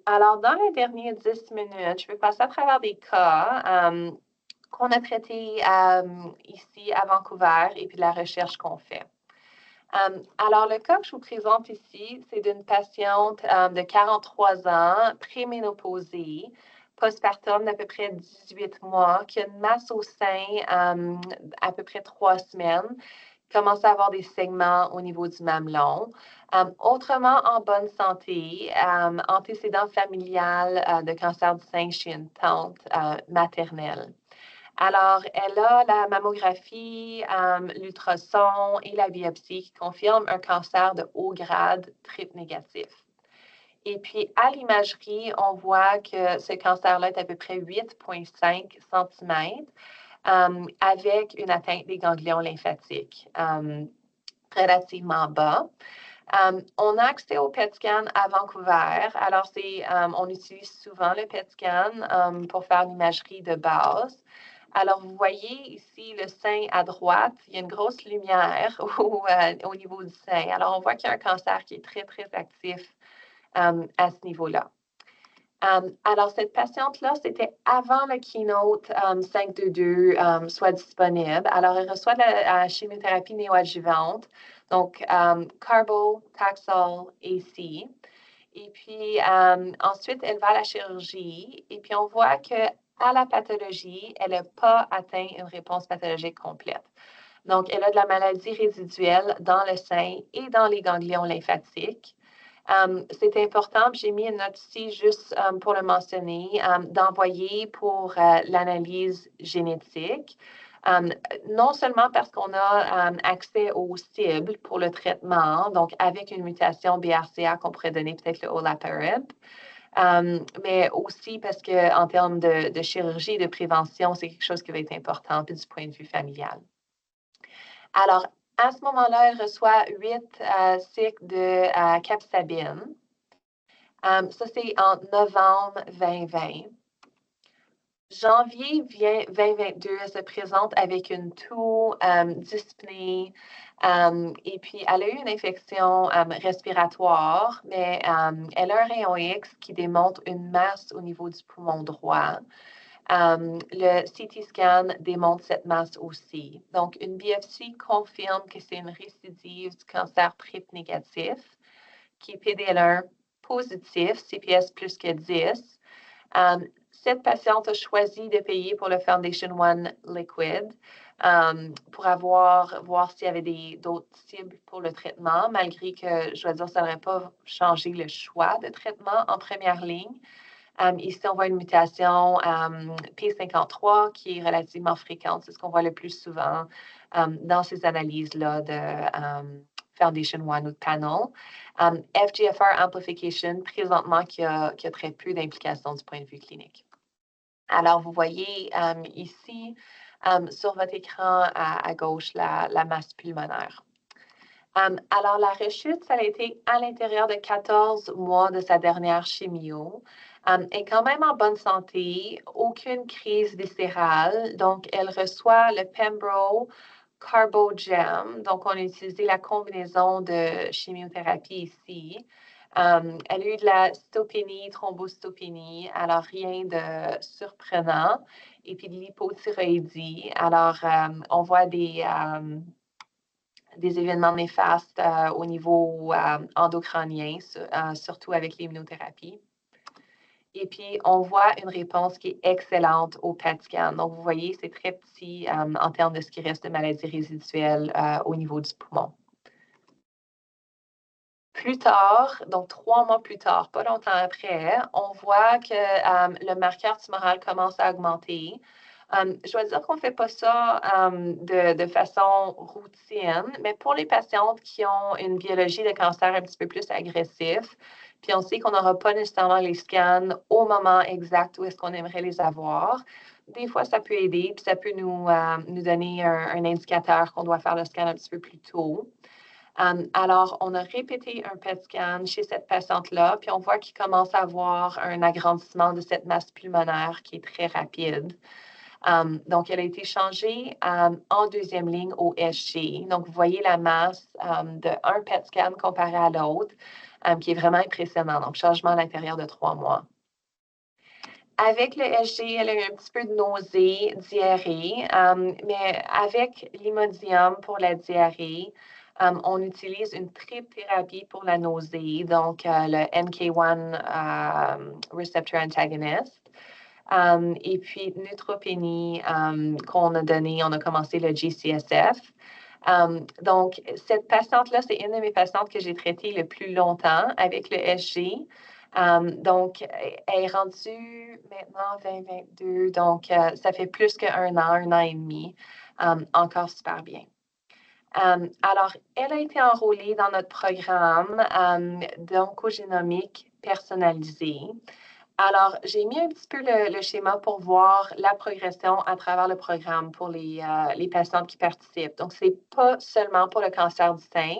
Alors, dans les dernières 10 minutes, je vais passer à travers des cas qu'on a traités ici à Vancouver et puis la recherche qu'on fait. Alors, le cas que je vous présente ici, c'est d'une patiente de 43 ans, préménopausée, postpartum d'à peu près 18 mois, qui a une masse au sein à peu près 3 semaines, commence à avoir des segments au niveau du mamelon. Autrement, en bonne santé, antécédent familial de cancer du sein chez une tante maternelle. Alors, elle a la mammographie, l'ultrason et la biopsie qui confirment un cancer de haut grade triple négatif. Et puis, à l'imagerie, on voit que ce cancer-là est à peu près 8,5 cm avec une atteinte des ganglions lymphatiques relativement bas. On a accès au PET scan à Vancouver. Alors, on utilise souvent le PET scan pour faire l'imagerie de base. Alors, vous voyez ici le sein à droite, il y a une grosse lumière au niveau du sein. Alors, on voit qu'il y a un cancer qui est très, très actif à ce niveau-là. Alors, cette patiente-là, c'était avant le Keynote 522 soit disponible. Alors, elle reçoit de la chimiothérapie néoadjuvante, donc Carbo, Taxol, AC. Et puis, ensuite, elle va à la chirurgie. Et puis, on voit que à la pathologie, elle n'a pas atteint une réponse pathologique complète. Donc, elle a de la maladie résiduelle dans le sein et dans les ganglions lymphatiques. C'est important, j'ai mis une note ici juste pour le mentionner, d'envoyer pour l'analyse génétique. Non seulement parce qu'on a accès aux cibles pour le traitement, donc avec une mutation BRCA qu'on pourrait donner peut-être le olaparib, mais aussi parce qu'en termes de chirurgie et de prévention, c'est quelque chose qui va être important puis du point de vue familial. Alors, à ce moment-là, elle reçoit 8 cycles de capsabine. Ça, c'est en novembre 2020. Janvier 2022, elle se présente avec une toux, dyspnée, et puis elle a eu une infection respiratoire, mais elle a un rayon X qui démontre une masse au niveau du poumon droit. Le CT scan démontre cette masse aussi. Donc, une biopsie confirme que c'est une récidive du cancer triple négatif, qui est PD-L1 positif, CPS plus que 10. Cette patiente a choisi de payer pour le Foundation One Liquid pour voir s'il y avait d'autres cibles pour le traitement, malgré que, je dois dire, ça n'aurait pas changé le choix de traitement en première ligne. Ici, on voit une mutation P53 qui est relativement fréquente. C'est ce qu'on voit le plus souvent dans ces analyses-là de Foundation One ou de panel. FGFR amplification, présentement, qui a très peu d'implications du point de vue clinique. Alors, vous voyez ici, sur votre écran à gauche, la masse pulmonaire. Alors, la rechute, ça a été à l'intérieur de 14 mois de sa dernière chimio. Elle est quand même en bonne santé, aucune crise viscérale. Donc, elle reçoit le Pembro Carbogem. Donc, on a utilisé la combinaison de chimiothérapie ici. Elle a eu de la cytopénie, thrombocytopénie, alors rien de surprenant. Et puis de l'hypothyroïdie. Alors, on voit des événements néfastes au niveau endocrinien, surtout avec l'immunothérapie. Et puis, on voit une réponse qui est excellente au PET scan. Donc, vous voyez, c'est très petit en termes de ce qui reste de maladies résiduelles au niveau du poumon. Plus tard, donc 3 mois plus tard, pas longtemps après, on voit que le marqueur tumoral commence à augmenter. Je dois dire qu'on ne fait pas ça de façon routine, mais pour les patientes qui ont une biologie de cancer un petit peu plus agressif, puis on sait qu'on n'aura pas nécessairement les scans au moment exact où est-ce qu'on aimerait les avoir, des fois, ça peut aider, puis ça peut nous donner un indicateur qu'on doit faire le scan un petit peu plus tôt. Alors, on a répété un PET scan chez cette patiente-là, puis on voit qu'il commence à avoir un agrandissement de cette masse pulmonaire qui est très rapide. Donc, elle a été changée en deuxième ligne au SG. Donc, vous voyez la masse de un PET scan comparé à l'autre, qui est vraiment impressionnant. Donc, changement à l'intérieur de 3 mois. Avec le SG, elle a eu un petit peu de nausée, diarrhée, mais avec l'imodium pour la diarrhée, on utilise une tripthérapie pour la nausée, donc le NK1 receptor antagonist. Et puis, neutropénie qu'on a donné, on a commencé le GCSF. Donc, cette patiente-là, c'est une de mes patientes que j'ai traitée le plus longtemps avec le SG. Donc, elle est rendue maintenant 2022, donc ça fait plus qu'un an et demi. Encore super bien. Alors, elle a été enrôlée dans notre programme d'oncogénomique personnalisé. Alors, j'ai mis un petit peu le schéma pour voir la progression à travers le programme pour les patientes qui participent. Donc, ce n'est pas seulement pour le cancer du sein,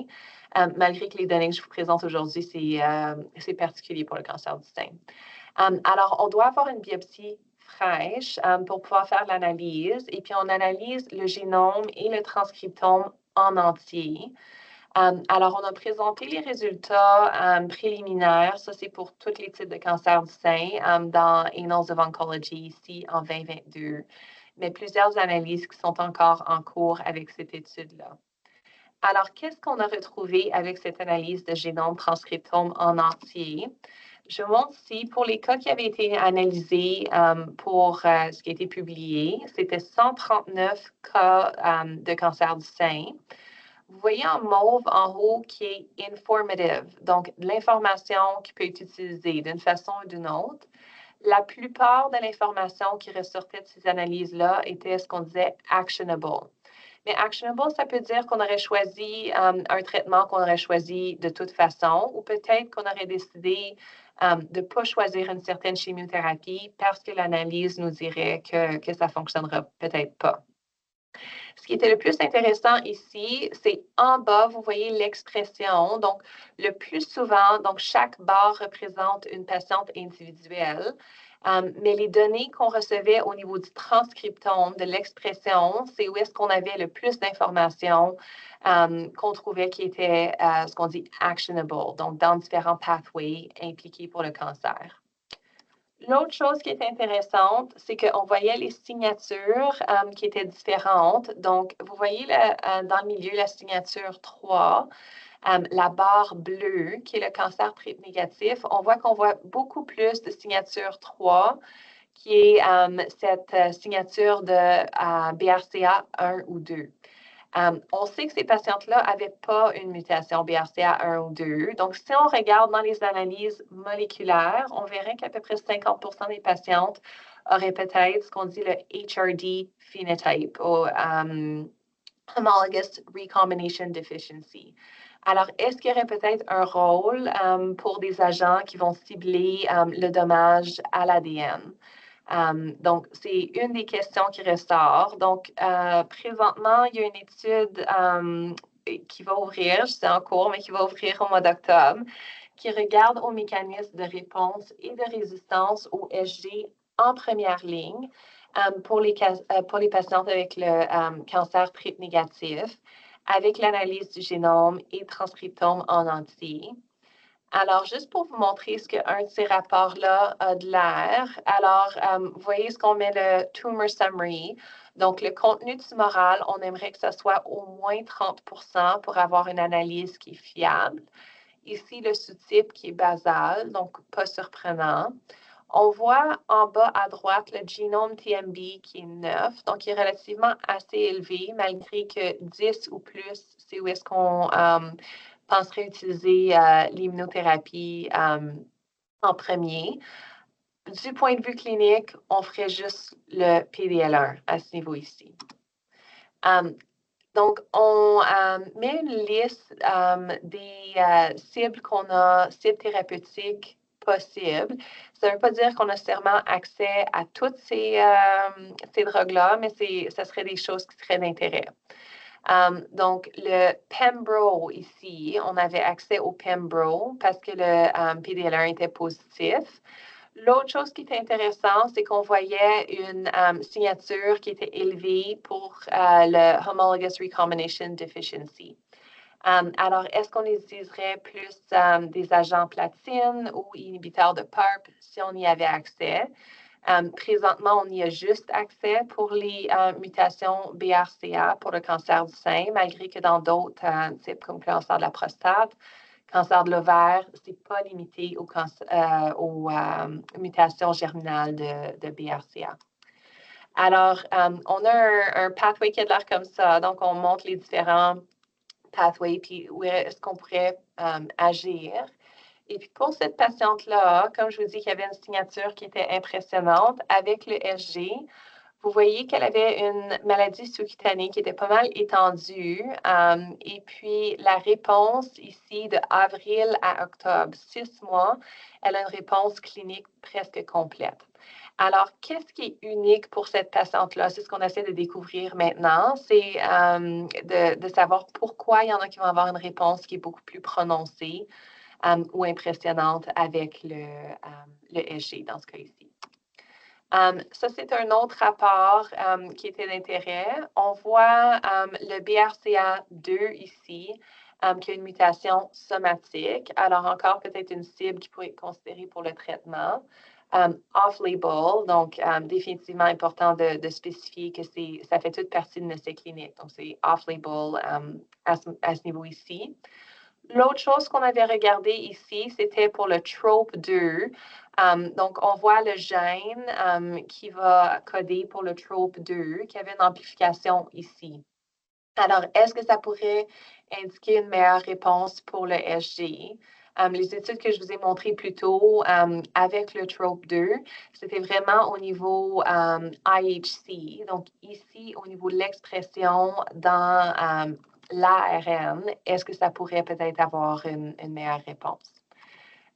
malgré que les données que je vous présente aujourd'hui, c'est particulier pour le cancer du sein. Alors, on doit avoir une biopsie fraîche pour pouvoir faire l'analyse, et puis on analyse le génome et le transcriptome en entier. Alors, on a présenté les résultats préliminaires. Ça, c'est pour tous les types de cancer du sein dans Annals of Oncology ici en 2022. Mais plusieurs analyses qui sont encore en cours avec cette étude-là. Alors, qu'est-ce qu'on a retrouvé avec cette analyse de génome transcriptome en entier? Je montre ici, pour les cas qui avaient été analysés pour ce qui a été publié, c'était 139 cas de cancer du sein. Vous voyez en mauve en haut qui est informative, donc de l'information qui peut être utilisée d'une façon ou d'une autre. La plupart de l'information qui ressortait de ces analyses-là était ce qu'on disait actionable. Mais actionable, ça peut dire qu'on aurait choisi un traitement qu'on aurait choisi de toute façon, ou peut-être qu'on aurait décidé de ne pas choisir une certaine chimiothérapie parce que l'analyse nous dirait que ça ne fonctionnera peut-être pas. Ce qui était le plus intéressant ici, c'est en bas, vous voyez l'expression. Donc, le plus souvent, donc chaque barre représente une patiente individuelle. Mais les données qu'on recevait au niveau du transcriptome, de l'expression, c'est où est-ce qu'on avait le plus d'informations qu'on trouvait qui étaient ce qu'on dit actionable, donc dans différents pathways impliqués pour le cancer. L'autre chose qui est intéressante, c'est qu'on voyait les signatures qui étaient différentes. Donc, vous voyez dans le milieu la signature 3, la barre bleue qui est le cancer négatif. On voit beaucoup plus de signature 3 qui est cette signature de BRCA 1 ou 2. On sait que ces patientes-là n'avaient pas une mutation BRCA 1 ou 2. Donc, si on regarde dans les analyses moléculaires, on verrait qu'à peu près 50% des patientes auraient peut-être ce qu'on dit le HRD phenotype ou homologous recombination deficiency. Alors, est-ce qu'il y aurait peut-être un rôle pour des agents qui vont cibler le dommage à l'ADN? Donc, c'est une des questions qui ressort. Donc, présentement, il y a une étude qui va ouvrir, je dis en cours, mais qui va ouvrir au mois d'octobre, qui regarde aux mécanismes de réponse et de résistance au SG en première ligne pour les patientes avec le cancer triple négatif, avec l'analyse du génome et transcriptome en entier. Alors, juste pour vous montrer ce qu'un de ces rapports-là a de l'air, alors, vous voyez ce qu'on met le Tumor Summary. Donc, le contenu tumoral, on aimerait que ce soit au moins 30 pour avoir une analyse qui est fiable. Ici, le sous-type qui est basal, donc pas surprenant. On voit en bas à droite le génome TMB qui est 9, donc qui est relativement assez élevé, malgré que 10 ou plus, c'est où est-ce qu'on penserait utiliser l'immunothérapie en premier. Du point de vue clinique, on ferait juste le PDL1 à ce niveau ici. Donc, on met une liste des cibles qu'on a, cibles thérapeutiques possibles. Ça ne veut pas dire qu'on a nécessairement accès à toutes ces drogues-là, mais ça serait des choses qui seraient d'intérêt. Donc, le Pembro ici, on avait accès au Pembro parce que le PDL1 était positif. L'autre chose qui était intéressante, c'est qu'on voyait une signature qui était élevée pour le Homologous Recombination Deficiency. Alors, est-ce qu'on utiliserait plus des agents platine ou inhibiteurs de PARP si on y avait accès? Présentement, on y a juste accès pour les mutations BRCA pour le cancer du sein, malgré que dans d'autres types comme le cancer de la prostate, cancer de l'ovaire, ce n'est pas limité aux mutations germinales de BRCA. Alors, on a un pathway qui a de l'air comme ça. Donc, on montre les différents pathways, puis où est-ce qu'on pourrait agir. Et puis, pour cette patiente-là, comme je vous dis qu'il y avait une signature qui était impressionnante avec le SG, vous voyez qu'elle avait une maladie sous-cutanée qui était pas mal étendue. Et puis, la réponse ici de avril à octobre, 6 mois, elle a une réponse clinique presque complète. Alors, qu'est-ce qui est unique pour cette patiente-là? C'est ce qu'on essaie de découvrir maintenant, c'est de savoir pourquoi il y en a qui vont avoir une réponse qui est beaucoup plus prononcée ou impressionnante avec le SG dans ce cas ici. Ça, c'est un autre rapport qui était d'intérêt. On voit le BRCA2 ici, qui a une mutation somatique. Alors, encore peut-être une cible qui pourrait être considérée pour le traitement. Off-label, donc définitivement important de spécifier que ça fait toute partie de nos essai clinique. Donc, c'est off-label à ce niveau ici. L'autre chose qu'on avait regardé ici, c'était pour le TROP2. Donc, on voit le gène qui va coder pour le TROP2, qui avait une amplification ici. Alors, est-ce que ça pourrait indiquer une meilleure réponse pour le SG? Les études que je vous ai montrées plus tôt avec le TROP2, c'était vraiment au niveau IHC. Donc, ici, au niveau de l'expression dans l'ARN, est-ce que ça pourrait peut-être avoir une meilleure réponse?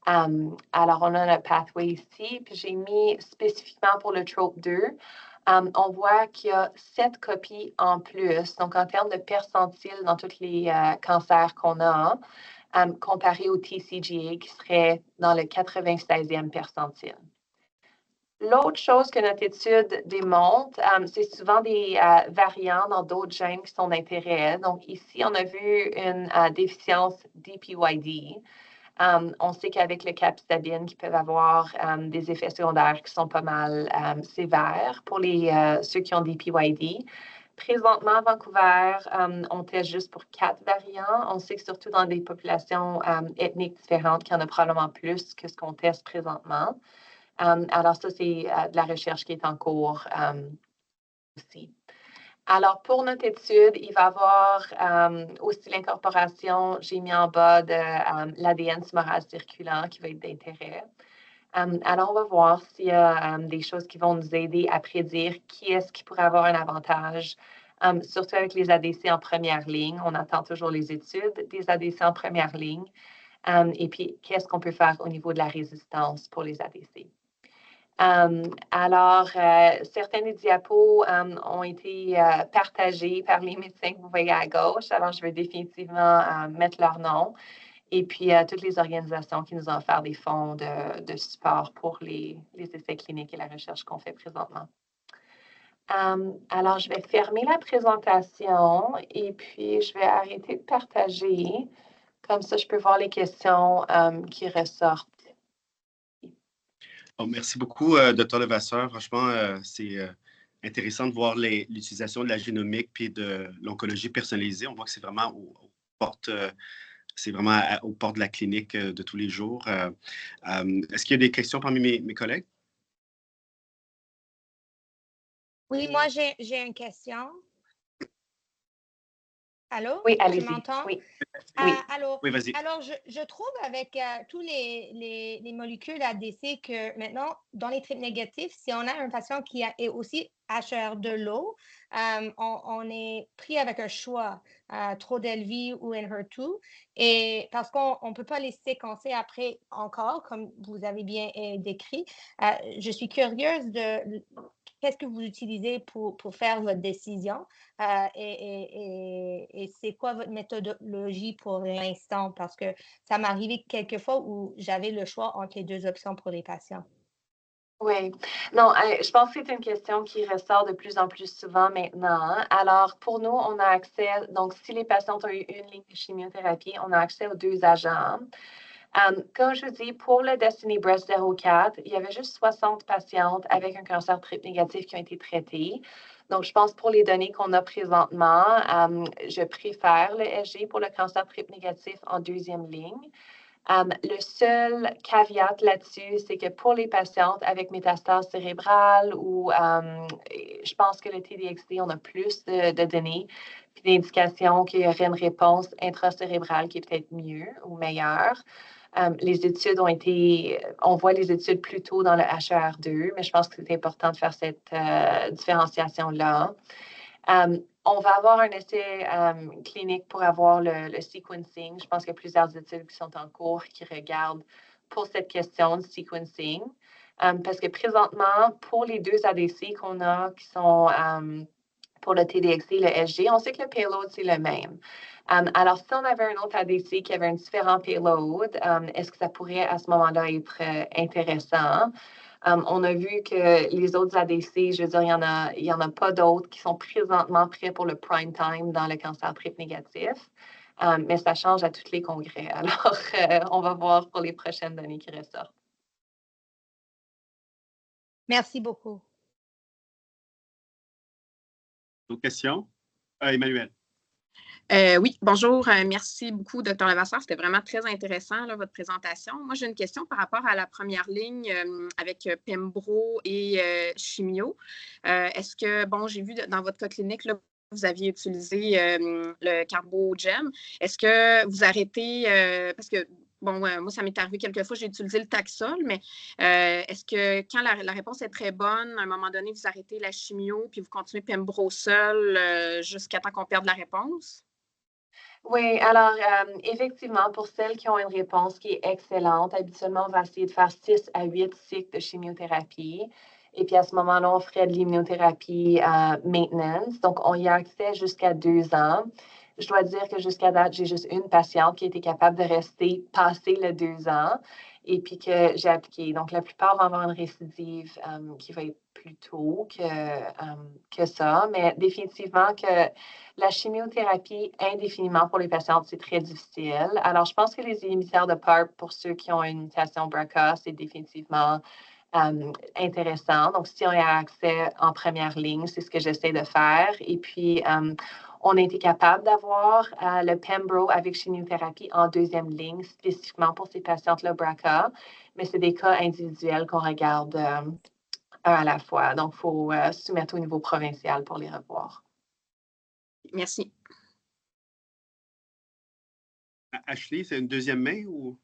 Alors, on a le pathway ici, puis j'ai mis spécifiquement pour le TROP2. On voit qu'il y a 7 copies en plus, donc en termes de percentile dans tous les cancers qu'on a, comparé au TCGA qui serait dans le 96e percentile. L'autre chose que notre étude démontre, c'est souvent des variants dans d'autres gènes qui sont d'intérêt. Donc ici, on a vu une déficience DPYD. On sait qu'avec le capecitabine, qui peuvent avoir des effets secondaires qui sont pas mal sévères pour ceux qui ont des PYD. Présentement, à Vancouver, on teste juste pour 4 variants. On sait que surtout dans des populations ethniques différentes, qu'il y en a probablement plus que ce qu'on teste présentement. Alors ça, c'est de la recherche qui est en cours aussi. Alors, pour notre étude, il va y avoir aussi l'incorporation, j'ai mis en bas de l'ADN tumoral circulant qui va être d'intérêt. Alors, on va voir s'il y a des choses qui vont nous aider à prédire qui est-ce qui pourrait avoir un avantage, surtout avec les ADC en première ligne. On attend toujours les études des ADC en première ligne. Et puis, qu'est-ce qu'on peut faire au niveau de la résistance pour les ADC? Alors, certains des diapos ont été partagés par les médecins que vous voyez à gauche. Alors, je vais définitivement mettre leur nom. Et puis, toutes les organisations qui nous ont offert des fonds de support pour les essais cliniques et la recherche qu'on fait présentement. Alors, je vais fermer la présentation et puis je vais arrêter de partager. Comme ça, je peux voir les questions qui ressortent. Oh, merci beaucoup, Dr. Levasseur. Franchement, c'est intéressant de voir l'utilisation de la génomique puis de l'oncologie personnalisée. On voit que c'est vraiment aux portes, aux portes de la clinique de tous les jours. Est-ce qu'il y a des questions parmi mes collègues? Oui, moi, j'ai une question. Allô? Oui, Tu allez-y. m'entends? Oui. Alors, Oui, vas-y. alors je trouve avec tous les molécules ADC que maintenant, dans les trips négatifs, si on a un patient qui est aussi HR de l'eau, on est pris avec un choix, Trodelvy ou Enhertu, et parce qu'on ne peut pas les séquencer après encore, comme vous avez bien décrit. Je suis curieuse de qu'est-ce que vous utilisez pour faire votre décision et c'est quoi votre méthodologie pour l'instant? Parce que ça m'est arrivé quelques fois où j'avais le choix entre les deux options pour les patients. Oui. Non, je pense que c'est une question qui ressort de plus en plus souvent maintenant, hein. Alors, pour nous, on a accès, donc si les patients ont eu une ligne de chimiothérapie, on a accès aux 2 agents. Comme je vous dis, pour le Destiny Breast 04, il y avait juste 60 patientes avec un cancer triple négatif qui ont été traitées. Donc, je pense pour les données qu'on a présentement, je préfère le SG pour le cancer triple négatif en 2e ligne. Le seul caveat là-dessus, c'est que pour les patientes avec métastase cérébrale ou je pense que le TDXD, on a plus de données puis d'indications qu'il y aurait une réponse intracérébrale qui est peut-être mieux ou meilleure. Les études on voit les études plutôt dans le HER2, mais je pense que c'est important de faire cette différenciation-là. On va avoir un essai clinique pour avoir le sequencing. Je pense qu'il y a plusieurs études qui sont en cours qui regardent pour cette question de sequencing. Parce que présentement, pour les 2 ADC qu'on a qui sont pour le TDXD et le SG, on sait que le payload, c'est le même. Alors, si on avait un autre ADC qui avait un différent payload, est-ce que ça pourrait à ce moment-là être intéressant? On a vu que les autres ADC, je veux dire, il y en a pas d'autres qui sont présentement prêts pour le prime time dans le cancer triple négatif. Mais ça change à tous les congrès. Alors, on va voir pour les prochaines données qui ressortent. Merci beaucoup. D'autres questions? Emmanuel. Oui, bonjour. Merci beaucoup, Dr. Levasseur. C'était vraiment très intéressant, là, votre présentation. Moi, j'ai une question par rapport à la première ligne avec Pembro et Chimio. Est-ce que, bon, j'ai vu dans votre cas clinique, là, vous aviez utilisé le CarboGem. Est-ce que vous arrêtez, parce que, bon, moi, ça m'est arrivé quelques fois, j'ai utilisé le Taxol, mais est-ce que quand la réponse est très bonne, à un moment donné, vous arrêtez la chimio puis vous continuez Pembro seul jusqu'à temps qu'on perde la réponse? Oui, alors effectivement, pour celles qui ont une réponse qui est excellente, habituellement, on va essayer de faire 6 à 8 cycles de chimiothérapie. Et puis à ce moment-là, on ferait de l'immunothérapie maintenance. Donc, on y a accès jusqu'à 2 ans. Je dois dire que jusqu'à date, j'ai juste une patiente qui a été capable de rester passer les 2 ans et puis que j'ai appliqué. Donc, la plupart vont avoir une récidive qui va être plus tôt que ça. Mais définitivement que la chimiothérapie indéfiniment pour les patientes, c'est très difficile. Alors, je pense que les inhibiteurs de PARP, pour ceux qui ont une mutation BRCA, c'est définitivement intéressant. Donc, si on a accès en première ligne, c'est ce que j'essaie de faire. Et puis, on a été capable d'avoir le Pembro avec chimiothérapie en 2e ligne, spécifiquement pour ces patientes-là BRCA, mais c'est des cas individuels qu'on regarde un à la fois. Donc, il faut soumettre au niveau provincial pour les revoir. Merci. Ashley, c'est une 2e main ou?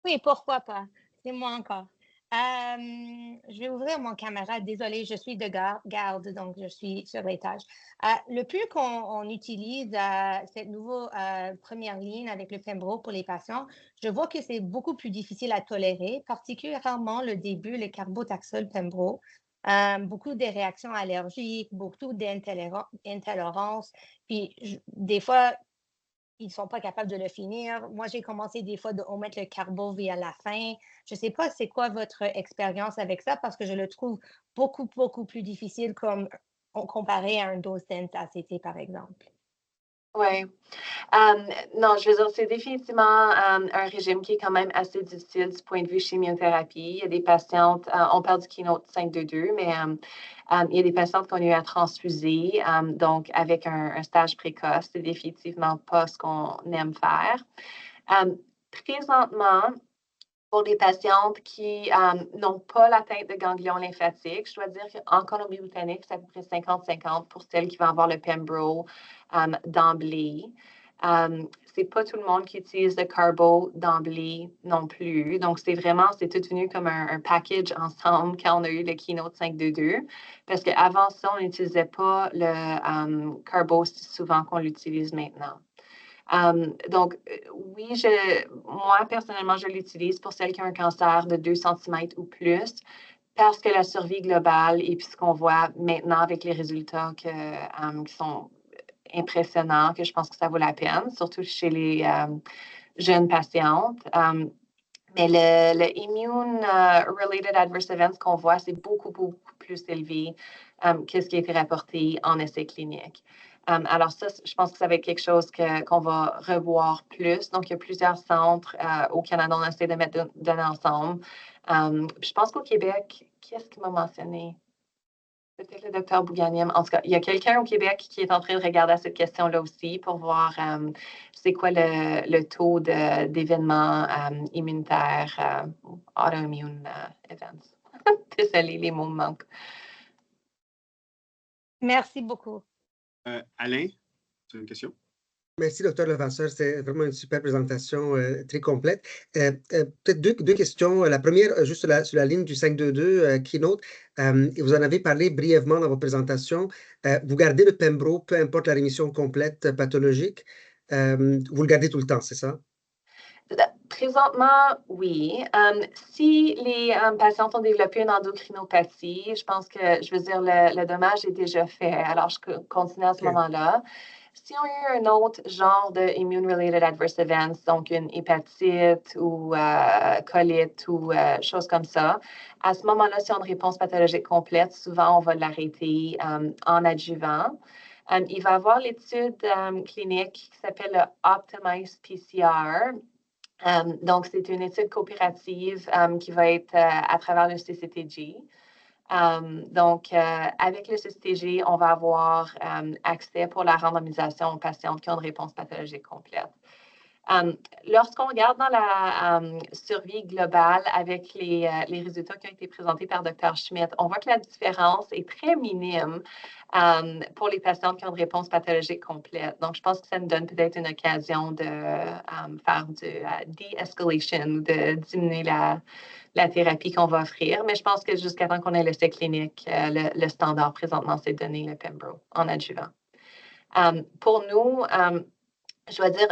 Oui, pourquoi pas? C'est moi encore. Je vais ouvrir mon caméra. Désolée, je suis de garde, donc je suis sur l'étage. Le plus qu'on utilise cette nouvelle première ligne avec le Pembro pour les patients, je vois que c'est beaucoup plus difficile à tolérer, particulièrement le début, le carbotaxol Pembro. Beaucoup de réactions allergiques, beaucoup d'intolérances. Puis des fois, ils ne sont pas capables de le finir. Moi, j'ai commencé des fois de omettre le carbo via la fin. Je ne sais pas c'est quoi votre expérience avec ça parce que je le trouve beaucoup, beaucoup plus difficile comme comparé à un dose d'ACT, par exemple. Oui. Non, je veux dire, c'est définitivement un régime qui est quand même assez difficile du point de vue chimiothérapie. Il y a des patientes, on parle du Keynote 522, mais il y a des patientes qu'on a eu à transfuser. Donc, avec un stage précoce, c'est définitivement pas ce qu'on aime faire. Présentement, pour des patientes qui n'ont pas l'atteinte de ganglions lymphatiques, je dois dire qu'en Colombie-Britannique, c'est à peu près 50-50 pour celles qui vont avoir le Pembro d'emblée. C'est pas tout le monde qui utilise le carbo d'emblée non plus. Donc, c'est tout venu comme un package ensemble quand on a eu le Keynote 522. Parce qu'avant ça, on n'utilisait pas le carbo si souvent qu'on l'utilise maintenant. Donc, oui, moi, personnellement, je l'utilise pour celles qui ont un cancer de 2 cm ou plus parce que la survie globale et puis ce qu'on voit maintenant avec les résultats qui sont impressionnants, que je pense que ça vaut la peine, surtout chez les jeunes patientes. Mais le Immune-Related Adverse Events qu'on voit, c'est beaucoup, beaucoup plus élevé que ce qui a été rapporté en essai clinique. Alors ça, je pense que ça va être quelque chose qu'on va revoir plus. Donc, il y a plusieurs centres au Canada, on essaie de mettre données ensemble. Je pense qu'au Québec, qui est-ce qui m'a mentionné? Peut-être le docteur Bouganim. En tout cas, il y a quelqu'un au Québec qui est en train de regarder à cette question-là aussi pour voir c'est quoi le taux d'événements immunitaires, autoimmune events. Désolée, les mots me manquent. Merci beaucoup. Alain, tu as une question? Merci, Dr. Levasseur. C'est vraiment une super présentation très complète. Peut-être deux questions. La première, juste sur la ligne du 522 Keynote, et vous en avez parlé brièvement dans votre présentation. Vous gardez le Pembro, peu importe la rémission complète pathologique. Vous le gardez tout le temps, c'est ça? Présentement, oui. Si les patients ont développé une endocrinopathie, je pense que, je veux dire, le dommage est déjà fait. Alors, je continue à ce moment-là. Si on a eu un autre genre de immune-related adverse events, donc une hépatite ou colite ou choses comme ça, à ce moment-là, si on a une réponse pathologique complète, souvent, on va l'arrêter en adjuvant. Il va y avoir l'étude clinique qui s'appelle le Optimize PCR. Donc, c'est une étude coopérative qui va être à travers le CCTG. Donc, avec le CCTG, on va avoir accès pour la randomisation aux patientes qui ont une réponse pathologique complète. Lorsqu'on regarde dans la survie globale avec les résultats qui ont été présentés par Dr. Schmidt, on voit que la différence est très minime pour les patientes qui ont une réponse pathologique complète. Donc, je pense que ça nous donne peut-être une occasion de faire du de-escalation ou de diminuer la thérapie qu'on va offrir. Mais je pense que jusqu'à temps qu'on ait l'essai clinique, le standard présentement, c'est de donner le Pembro en adjuvant. Pour nous, je dois dire,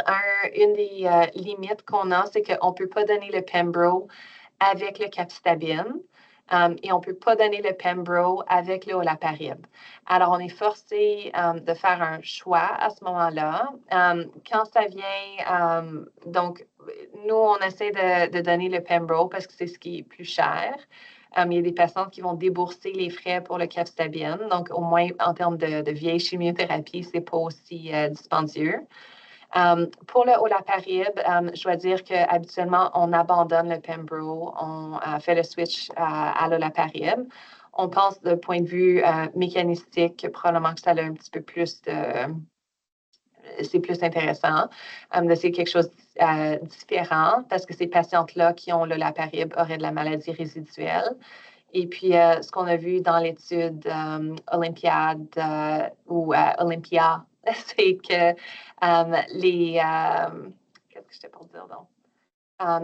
une des limites qu'on a, c'est qu'on ne peut pas donner le Pembro avec le capecitabine et on ne peut pas donner le Pembro avec le olaparib. Alors, on est forcé de faire un choix à ce moment-là. Quand ça vient, donc, nous, on essaie de donner le Pembro parce que c'est ce qui est plus cher. Il y a des patients qui vont débourser les frais pour le capecitabine. Donc, au moins, en termes de vieille chimiothérapie, ce n'est pas aussi dispendieux. Pour le olaparib, je dois dire qu'habituellement, on abandonne le Pembro, on fait le switch à l'olaparib. On pense d'un point de vue mécanistique, probablement que ça a un petit peu plus c'est plus intéressant d'essayer quelque chose de différent parce que ces patientes-là qui ont l'olaparib auraient de la maladie résiduelle. Et puis, ce qu'on a vu dans l'étude Olympiade ou Olympia, c'est que qu'est-ce que j'étais pour dire donc?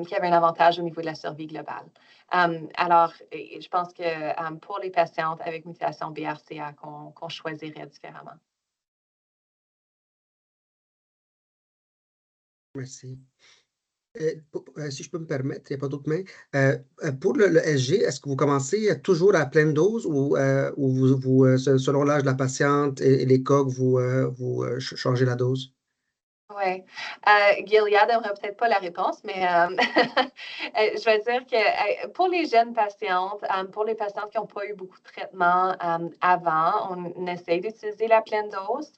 qui avait un avantage au niveau de la survie globale. Alors, je pense que pour les patientes avec mutation BRCA, qu'on choisirait différemment. Merci. Si je peux me permettre, il n'y a pas d'autres mains. Pour le SG, est-ce que vous commencez toujours à pleine dose ou selon l'âge de la patiente et les COG, vous changez la dose? Oui. Gilead n'aimerait peut-être pas la réponse, mais je vais dire que pour les jeunes patientes, pour les patientes qui n'ont pas eu beaucoup de traitement avant, on essaie d'utiliser la pleine dose.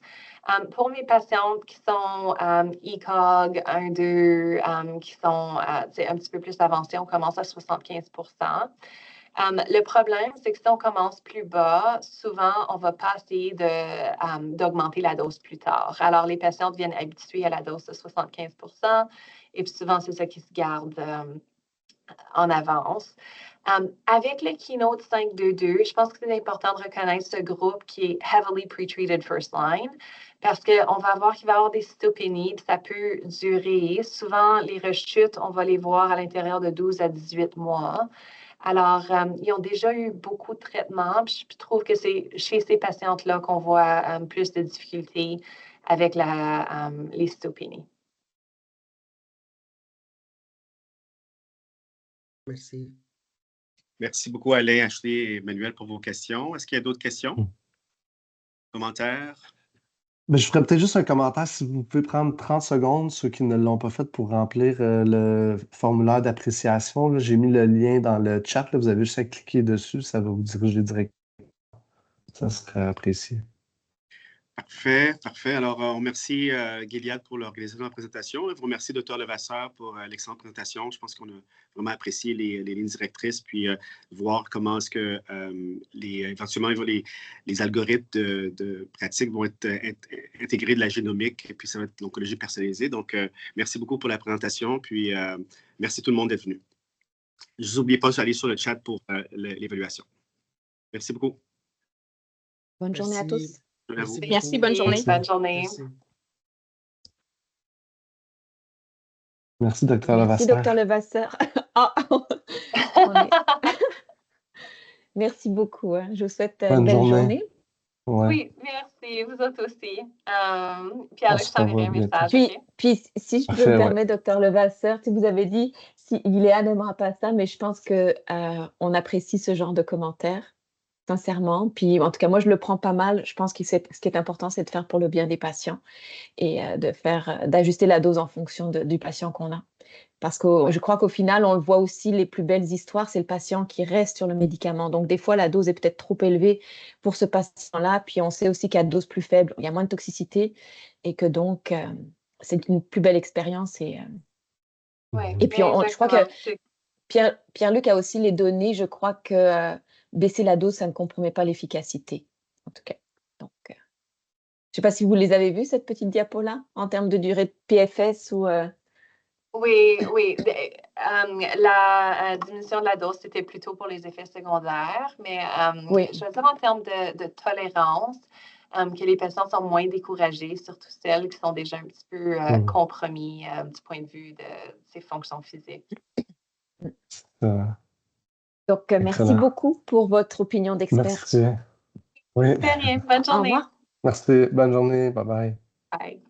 Pour mes patientes qui sont ECOG 1, 2, qui sont un petit peu plus avancées, on commence à 75 %. Le problème, c'est que si on commence plus bas, souvent, on ne va pas essayer d'augmenter la dose plus tard. Alors, les patients deviennent habitués à la dose de 75 % et puis souvent, c'est ça qui se garde en avance. Avec le Keynote 522, je pense que c'est important de reconnaître ce groupe qui est heavily pretreated first line parce qu'on va voir qu'il va y avoir des cytopénies, ça peut durer. Souvent, les rechutes, on va les voir à l'intérieur de 12 à 18 mois. Alors, ils ont déjà eu beaucoup de traitements. Puis je trouve que c'est chez ces patientes-là qu'on voit plus de difficultés avec les cytopénies. Merci. Merci beaucoup, Alain, Ashley et Emmanuel, pour vos questions. Est-ce qu'il y a d'autres questions? Commentaires? Ben, je ferais peut-être juste un commentaire, si vous pouvez prendre 30 secondes, ceux qui ne l'ont pas fait, pour remplir le formulaire d'appréciation. Là. J'ai mis le lien dans le chat. Là. Vous avez juste à cliquer dessus, ça va vous diriger directement. Ça serait apprécié. Parfait, parfait. Alors, on remercie Gilead pour l'organisation de la présentation. Je vous remercie, Dr. Levasseur, pour l'excellente présentation. Je pense qu'on a vraiment apprécié les lignes directrices, puis voir comment est-ce que éventuellement les algorithmes de pratique vont être intégrés de la génomique, et puis ça va être l'oncologie personnalisée. Donc, merci beaucoup pour la présentation, puis merci tout le monde d'être venu. Je vous oublie pas d'aller sur le chat pour l'évaluation. Merci beaucoup. Bonne journée à tous. Merci, bonne journée. Bonne journée. Merci. Merci, Dr. Merci, Levasseur. Dr. Levasseur. Merci beaucoup. Hein. Je vous souhaite une belle journée. Ouais. Oui, merci. Vous autres aussi. Pierre, je t'enverrai un message. Puis, si je peux me permettre, Dr. Levasseur, vous avez dit si Gilead n'aimera pas ça, mais je pense qu'on apprécie ce genre de commentaires. Sincèrement. Puis, en tout cas, moi, je le prends pas mal. Je pense que ce qui est important, c'est de faire pour le bien des patients et d'ajuster la dose en fonction du patient qu'on a. Parce que je crois qu'au final, on le voit aussi, les plus belles histoires, c'est le patient qui reste sur le médicament. Donc, des fois, la dose est peut-être trop élevée pour ce patient-là. Puis, on sait aussi qu'à dose plus faible, il y a moins de toxicité et que donc, c'est une plus belle expérience. Et puis, je crois que Pierre-Luc a aussi les données. Je crois que baisser la dose, ça ne compromet pas l'efficacité, en tout cas. Donc, je ne sais pas si vous les avez vus, cette petite diapo-là, en termes de durée de PFS ou… Oui. La diminution de la dose, c'était plutôt pour les effets secondaires, mais je veux dire en termes de tolérance, que les patients sont moins découragés, surtout celles qui sont déjà un petit peu compromis du point de vue de ses fonctions physiques. Donc, merci beaucoup pour votre opinion d'expert. Merci. Oui. Très bien. Bonne journée. Au revoir. Merci. Bonne journée. Bye-bye. Bye.